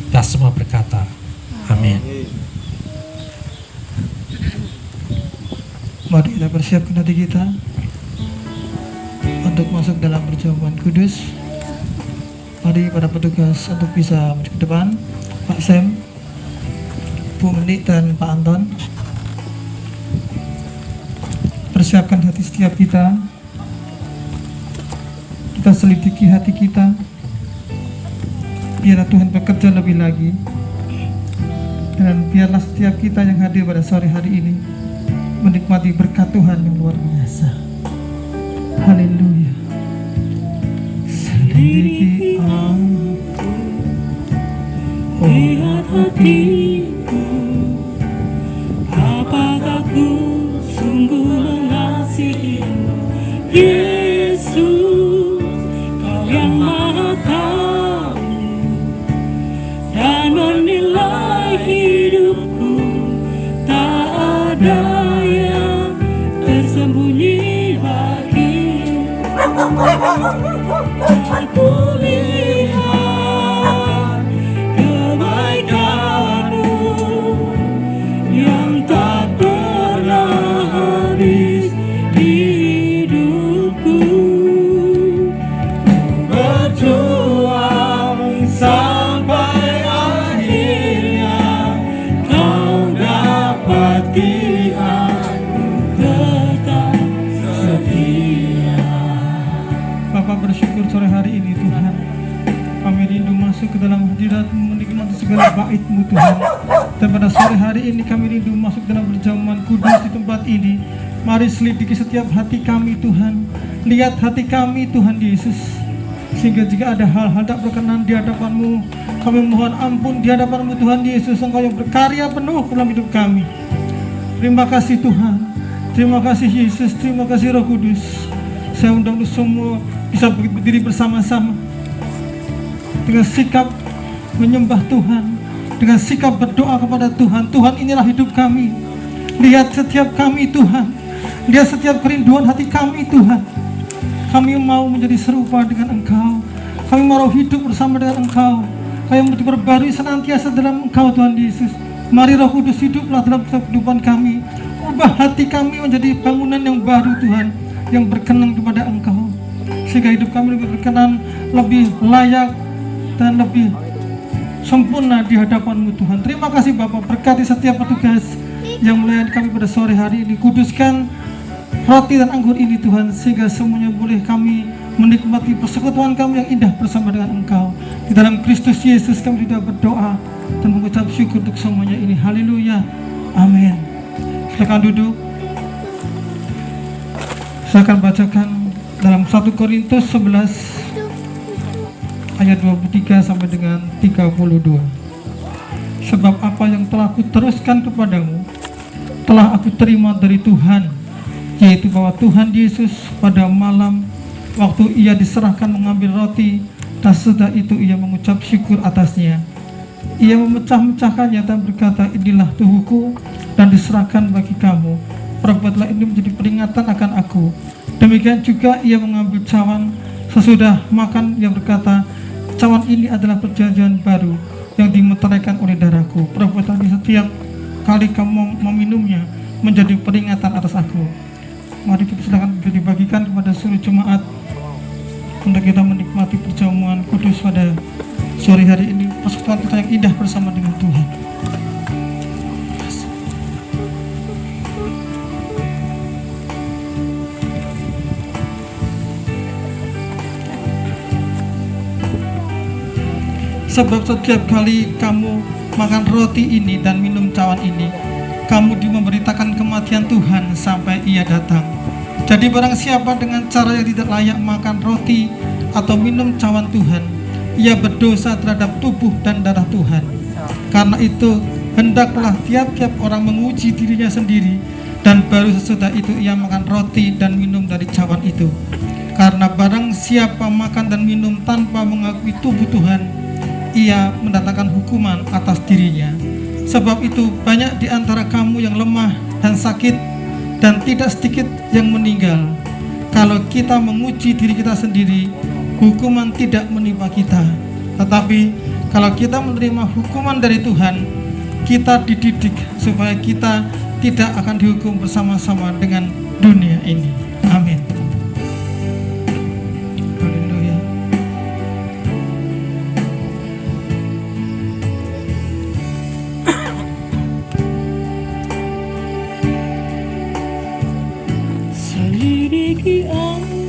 kita semua berkata amin. Mari kita persiapkan hati kita untuk masuk dalam perjamuan kudus. Mari para petugas untuk bisa maju ke depan. Pak Sam, Bu Menik dan Pak Anton, persiapkan hati setiap kita. Kita selidiki hati kita. Biarlah Tuhan bekerja lebih lagi. Dan biarlah setiap kita yang hadir pada sore hari ini menikmati berkat Tuhan yang luar biasa. Haleluya. Selidiki aku, lihat hatiku, apakah ku sungguh mengasihimu, Yesus, Kau yang Maha Tahu dan menilai hidupku, tak ada yang tersembunyi bagimu. Aku lihat kebaikan-Mu yang tak pernah habis di hidupku. Berjuang sampai akhirnya Kau dapati aku tetap setia. Bapak bersyukur sore hari ini Tuhan, kami rindu masuk ke dalam hadirat-Mu, menikmati segala bait-Mu Tuhan. Dan pada sore hari ini kami rindu masuk dalam perjamuan kudus di tempat ini. Mari selidiki setiap hati kami Tuhan. Lihat hati kami Tuhan Yesus, sehingga jika ada hal-hal tak berkenan di hadapan-Mu, kami mohon ampun di hadapan-Mu Tuhan Yesus, Engkau yang berkarya penuh dalam hidup kami. Terima kasih Tuhan, terima kasih Yesus, terima kasih Roh Kudus. Saya undang semua bisa berdiri bersama-sama dengan sikap menyembah Tuhan, dengan sikap berdoa kepada Tuhan. Tuhan, inilah hidup kami. Lihat setiap kami Tuhan, lihat setiap kerinduan hati kami Tuhan. Kami mau menjadi serupa dengan Engkau, kami mau hidup bersama dengan Engkau, kami mau diperbarui senantiasa dalam Engkau Tuhan Yesus. Mari Roh Kudus hiduplah dalam kehidupan kami, ubah hati kami menjadi bangunan yang baru Tuhan, yang berkenan kepada Engkau, sehingga hidup kami lebih berkenan, lebih layak dan lebih sempurna di hadapan-Mu Tuhan. Terima kasih Bapak, berkati setiap petugas yang melayani kami pada sore hari ini. Kuduskan roti dan anggur ini Tuhan, sehingga semuanya boleh kami menikmati persekutuan kami yang indah bersama dengan Engkau. Di dalam Kristus Yesus kami sudah berdoa dan mengucap syukur untuk semuanya ini. Haleluya, amin. Silakan duduk. Saya akan bacakan dalam 1 Korintus 11 ayat 23 sampai dengan 32. Sebab apa yang telah aku teruskan kepadamu telah aku terima dari Tuhan, yaitu bahwa Tuhan Yesus pada malam waktu Ia diserahkan mengambil roti, dan setelah itu Ia mengucap syukur atasnya. Ia memecah-mecahkannya dan berkata, inilah tubuhku dan diserahkan bagi kamu. Perbuatlah ini menjadi peringatan akan aku. Demikian juga Ia mengambil cawan sesudah makan. Ia berkata, cawan ini adalah perjanjian baru yang dimeteraikan oleh darahku. Perbuatan ini setiap kali kamu meminumnya menjadi peringatan atas aku. Mari kita silakan dibagikan kepada seluruh jemaat untuk kita menikmati perjamuan kudus pada sore hari ini, persekutuan kita yang indah bersama dengan Tuhan. Sebab setiap kali kamu makan roti ini dan minum cawan ini, kamu memberitakan kematian Tuhan sampai Ia datang. Jadi barang siapa dengan cara yang tidak layak makan roti atau minum cawan Tuhan, ia berdosa terhadap tubuh dan darah Tuhan. Karena itu hendaklah tiap-tiap orang menguji dirinya sendiri, dan baru sesudah itu ia makan roti dan minum dari cawan itu. Karena barang siapa makan dan minum tanpa mengakui tubuh Tuhan, ia mendatangkan hukuman atas dirinya. Sebab itu banyak di antara kamu yang lemah dan sakit, dan tidak sedikit yang meninggal. Kalau kita menguji diri kita sendiri, hukuman tidak menimpa kita. Tetapi kalau kita menerima hukuman dari Tuhan, kita dididik supaya kita tidak akan dihukum bersama-sama dengan dunia ini. Amin. Haleluya. Selidiki aku,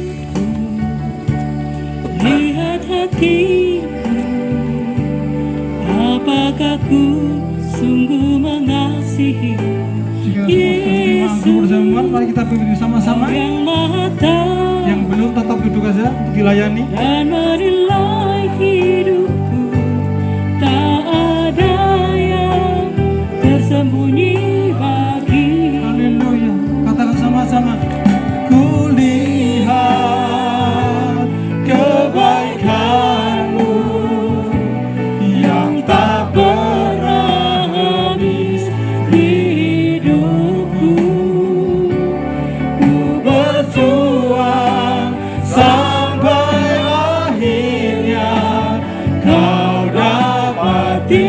lihat hatiku, apakah ku sungguh mengasihi Yesus bersama, mari kita berdiri sama-sama. yang Maha Tahu, Yang belum tetap duduk saja untuk dilayani. dan menilai hidupku. Tak ada yang tersembunyi bagi. Haleluya. Katakan sama-sama. Kulihat kebaikanmu yang tak Pernah habis di hidupku, ku berjuang sampai akhirnya kau dapati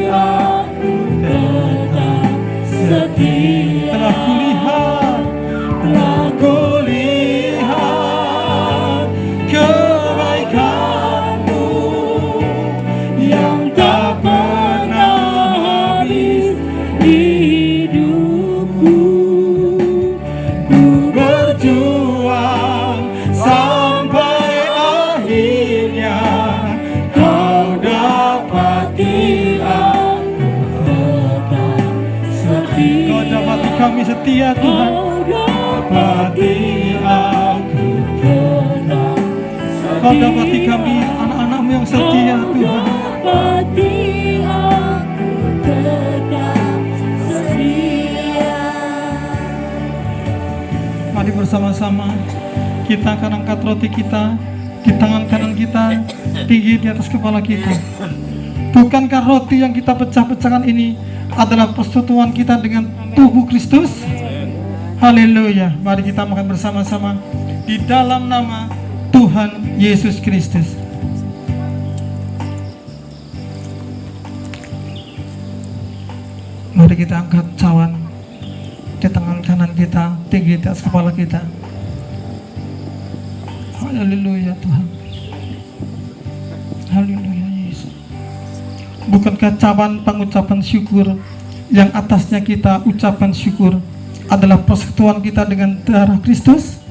aku tetap setia. telah kulihat kebaikanmu yang tak pernah habis Di hidupku, ku berjuang sampai akhirnya kau dapati aku tetap setia. kau dapati kami setia Tuhan. Dapati aku Tetap kau dapati kami anak-anakmu yang setia Tuhan. dapati aku tetap setia. Mari bersama-sama kita akan angkat roti kita di tangan kanan kita, tinggi di atas kepala kita. Bukankah roti yang kita pecah-pecahkan ini adalah persekutuan kita dengan tubuh Kristus? Haleluya. Mari kita makan bersama-sama di dalam nama Tuhan Yesus Kristus. Mari kita angkat cawan di tangan kanan kita, tinggi di atas kepala kita. Haleluya Tuhan. Haleluya Yesus. Bukankah cawan pengucapan syukur yang atasnya kita ucapkan syukur adalah persekutuan kita dengan darah Kristus?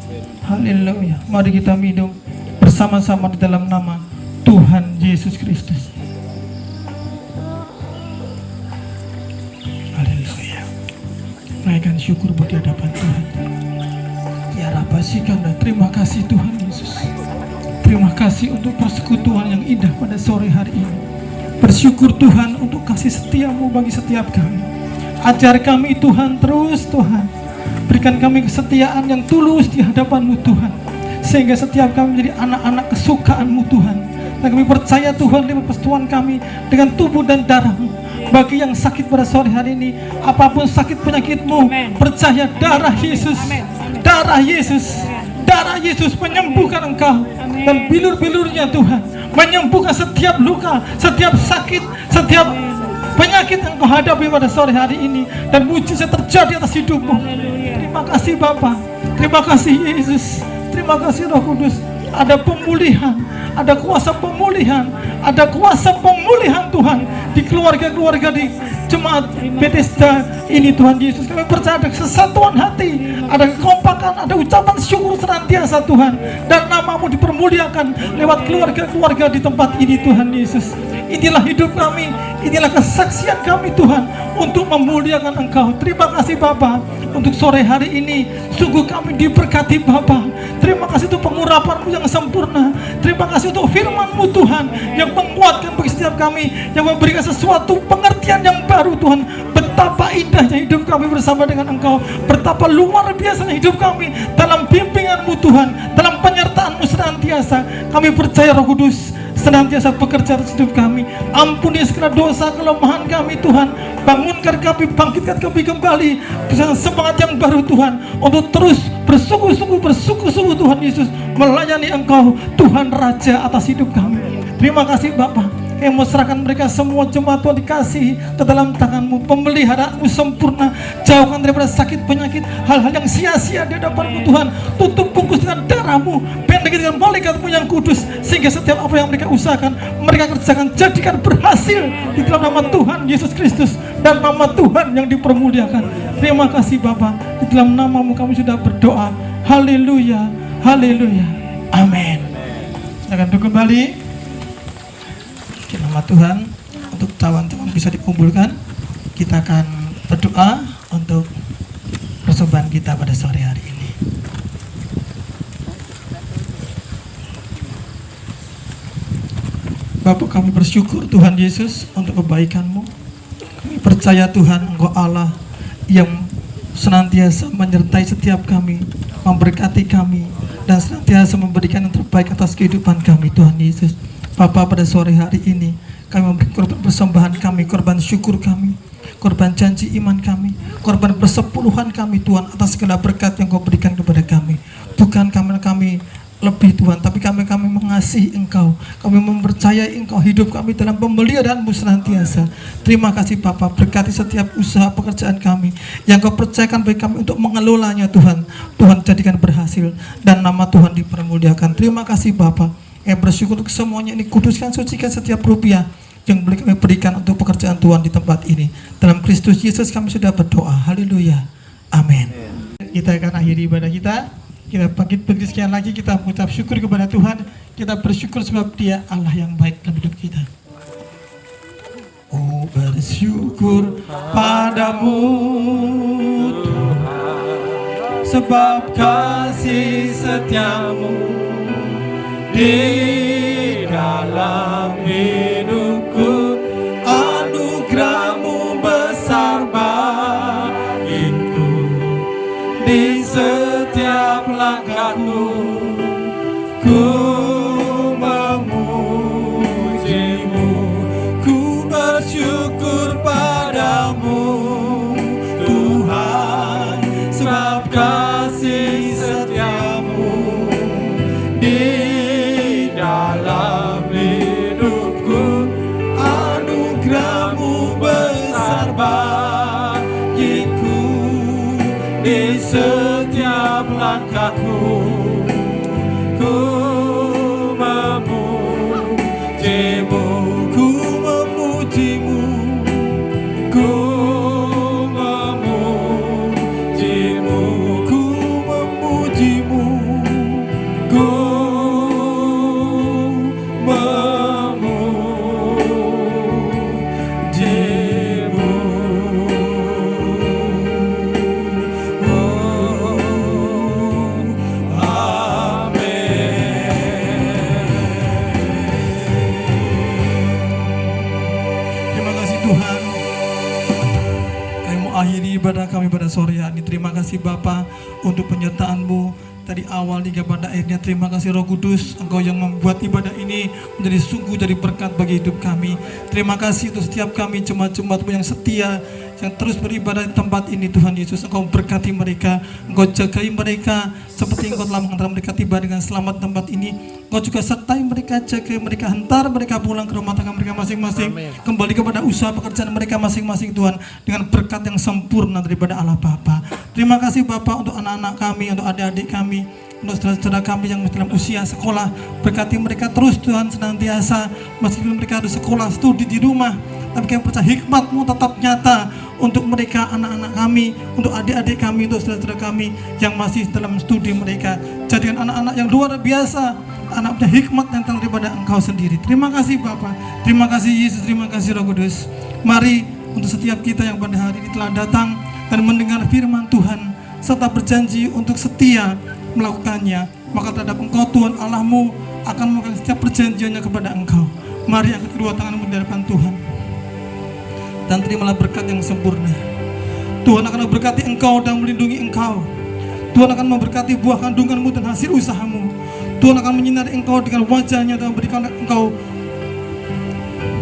Haleluya. Mari kita minum bersama-sama di dalam nama Tuhan Yesus Kristus. Haleluya. Naikkan syukur buat di hadapan Tuhan. Ya Rabbasikanda, terima kasih Tuhan Yesus. Terima kasih untuk persekutuan yang indah pada sore hari ini. Bersyukur Tuhan untuk kasih setiamu bagi setiap kami. Ajar kami Tuhan terus Tuhan. Berikan kami kesetiaan yang tulus di hadapan-Mu Tuhan. Sehingga setiap kami menjadi anak-anak kesukaan-Mu Tuhan. Dan kami percaya Tuhan lewat persekutuan kami dengan tubuh dan darah-Mu. Bagi yang sakit pada sore hari ini, apapun sakit penyakitmu, percaya darah Yesus. Darah Yesus. Darah Yesus menyembuhkan engkau. Dan bilur-bilurnya Tuhan menyembuhkan setiap luka, setiap sakit, setiap penyakit yang kau hadapi pada sore hari ini. Dan mujizat terjadi atas hidupmu. Terima kasih Bapa. Terima kasih Yesus. Terima kasih Roh Kudus. Ada pemulihan, ada kuasa pemulihan, ada kuasa pemulihan Tuhan di keluarga-keluarga, di jemaat Bethesda ini Tuhan Yesus. Kami percaya ada kesatuan hati, ada kekompakan, ada ucapan syukur senantiasa Tuhan, dan nama-Mu dipermuliakan lewat keluarga-keluarga di tempat ini Tuhan Yesus. Inilah hidup kami, inilah kesaksian kami Tuhan untuk memuliakan Engkau. Terima kasih Bapa untuk sore hari ini. Sungguh kami diberkati Bapa. Terima kasih untuk pengurapan-Mu yang sempurna. Terima kasih untuk firman-Mu Tuhan yang menguatkan bagi setiap kami, yang memberikan sesuatu pengertian yang baru Tuhan. Betapa indahnya hidup kami bersama dengan Engkau, betapa luar biasanya hidup kami dalam bimbingan-Mu Tuhan, dalam penyertaan-Mu senantiasa. Kami percaya Roh Kudus senantiasa bekerja atas hidup kami. Ampuni segala dosa kelemahan kami Tuhan. Bangunkan kami, bangkitkan kami kembali dengan semangat yang baru Tuhan, untuk terus bersungguh-sungguh Tuhan Yesus melayani Engkau Tuhan Raja atas hidup kami. Terima kasih Bapa. Kami mau serahkan mereka semua jemaat Tuhan dikasihi ke dalam tangan-Mu. Pemeliharaan-Mu sempurna. Jauhkan daripada sakit penyakit, hal-hal yang sia-sia di hadapan-Mu Tuhan. Tutup bungkus dengan darah-Mu, pendek dengan malaikat-Mu yang kudus, sehingga setiap apa yang mereka usahakan, mereka kerjakan, jadikan berhasil di dalam nama Tuhan Yesus Kristus, dan nama Tuhan yang dipermuliakan. Terima kasih Bapa. Di dalam nama-Mu kami sudah berdoa. Haleluya, haleluya, amin. Akan kembali di nama Tuhan. Untuk teman-teman bisa dikumpulkan, kita akan berdoa untuk persembahan kita pada sore hari ini. Bapa, kami bersyukur Tuhan Yesus untuk kebaikan-Mu. Kami percaya Tuhan Engkau Allah yang senantiasa menyertai setiap kami, memberkati kami, dan senantiasa memberikan yang terbaik atas kehidupan kami Tuhan Yesus. Bapa, pada sore hari ini kami memberi korban persembahan kami, korban syukur kami, korban janji iman kami, korban persepuluhan kami Tuhan, atas segala berkat yang Kau berikan kepada kami. Bukan kami lebih Tuhan, tapi kami mengasihi Engkau, kami mempercayai Engkau, hidup kami dalam pemeliharaan-Mu senantiasa. Terima kasih Bapa, berkati setiap usaha pekerjaan kami yang Kau percayakan bagi kami untuk mengelolanya Tuhan. Tuhan jadikan berhasil dan nama Tuhan dipermuliakan. Terima kasih Bapa. Bersyukur untuk semuanya ini, kuduskan, sucikan setiap rupiah yang boleh kami berikan untuk pekerjaan Tuhan di tempat ini. Dalam Kristus Yesus kami sudah berdoa. Haleluya, amin. Kita akan akhiri ibadah kita. Kita bangkit berdiri sekian lagi, kita mengucap syukur kepada Tuhan. Kita bersyukur sebab Dia Allah yang baik dalam hidup kita. Oh, bersyukur padamu Tuhan, sebab kasih setiamu di dalam hidupku. Anugerah-Mu besar bagiku, di setiap langkahku ku memuji-Mu. Ku bersyukur padamu Tuhan, sebab kasih setiamu di dalam hidupku. Anugerah-Mu besar bagiku, di setiap langkahku ku memuji-Mu, ku memuji-Mu, ku memuji-Mu, ku memuji-Mu, ku ibadah kami pada sore hari ini. Terima kasih Bapa untuk penyertaan-Mu dari awal hingga pada akhirnya. Terima kasih Roh Kudus, Engkau yang membuat ibadah ini menjadi sungguh jadi berkat bagi hidup kami. Terima kasih untuk setiap kami jemaat-jemaat-Mu yang setia, yang terus beribadah di tempat ini Tuhan Yesus. Engkau berkati mereka, Engkau jagai mereka seperti Engkau telah mengantar mereka tiba dengan selamat tempat ini. Engkau juga sertai mereka, jaga mereka, hantar mereka pulang ke rumah tangga mereka masing-masing. Amin. Kembali kepada usaha pekerjaan mereka masing-masing Tuhan, dengan berkat yang sempurna daripada Allah Bapa. Terima kasih Bapa untuk anak-anak kami, untuk adik-adik kami, untuk saudara-saudara kami yang dalam usia sekolah. Berkati mereka terus Tuhan senantiasa, meskipun mereka harus sekolah, studi di rumah. tapi kami percaya hikmat-Mu tetap nyata untuk mereka, anak-anak kami, untuk adik-adik kami, untuk saudara-saudara kami yang masih dalam studi mereka. Jadikan anak-anak yang luar biasa, anak punya hikmat yang datang daripada Engkau sendiri. Terima kasih Bapa, terima kasih Yesus, terima kasih Roh Kudus. Mari untuk setiap kita yang pada hari ini telah datang dan mendengar firman Tuhan, serta berjanji untuk setia melakukannya, maka terhadap Engkau Tuhan Allah-Mu akan melakukan setiap perjanjiannya kepada Engkau. Mari angkat kedua tanganmu di hadapan Tuhan dan terimalah berkat yang sempurna. Tuhan akan memberkati engkau dan melindungi engkau. Tuhan akan memberkati buah kandunganmu dan hasil usahamu. Tuhan akan menyinari engkau dengan wajahnya dan memberikan engkau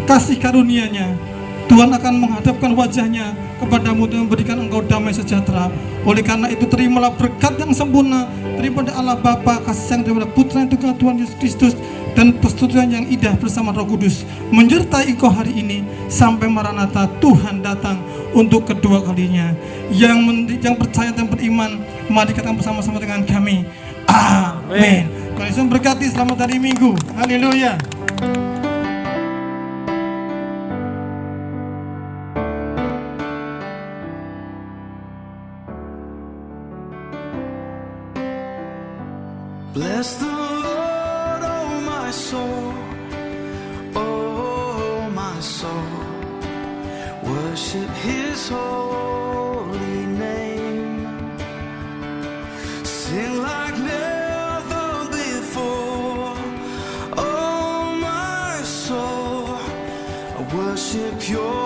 kasih karunia-Nya. Tuhan akan menghadapkan wajahnya kepadamu dan memberikan engkau damai sejahtera. Oleh karena itu terimalah berkat yang sempurna daripada Allah Bapa, kasih sayang daripada Putra yang tunggal Tuhan Yesus Kristus, dan persetujuan yang indah bersama Roh Kudus menyertai engkau hari ini sampai Maranatha Tuhan datang untuk kedua kalinya. Yang percaya dan beriman, mari kita bersama-sama dengan kami. Amin. Tuhan Yesus memberkati. Selamat hari Minggu. Haleluya. Bless the Lord, oh my soul, oh my soul. Worship His holy name. Sing like never before, oh my soul. I worship Your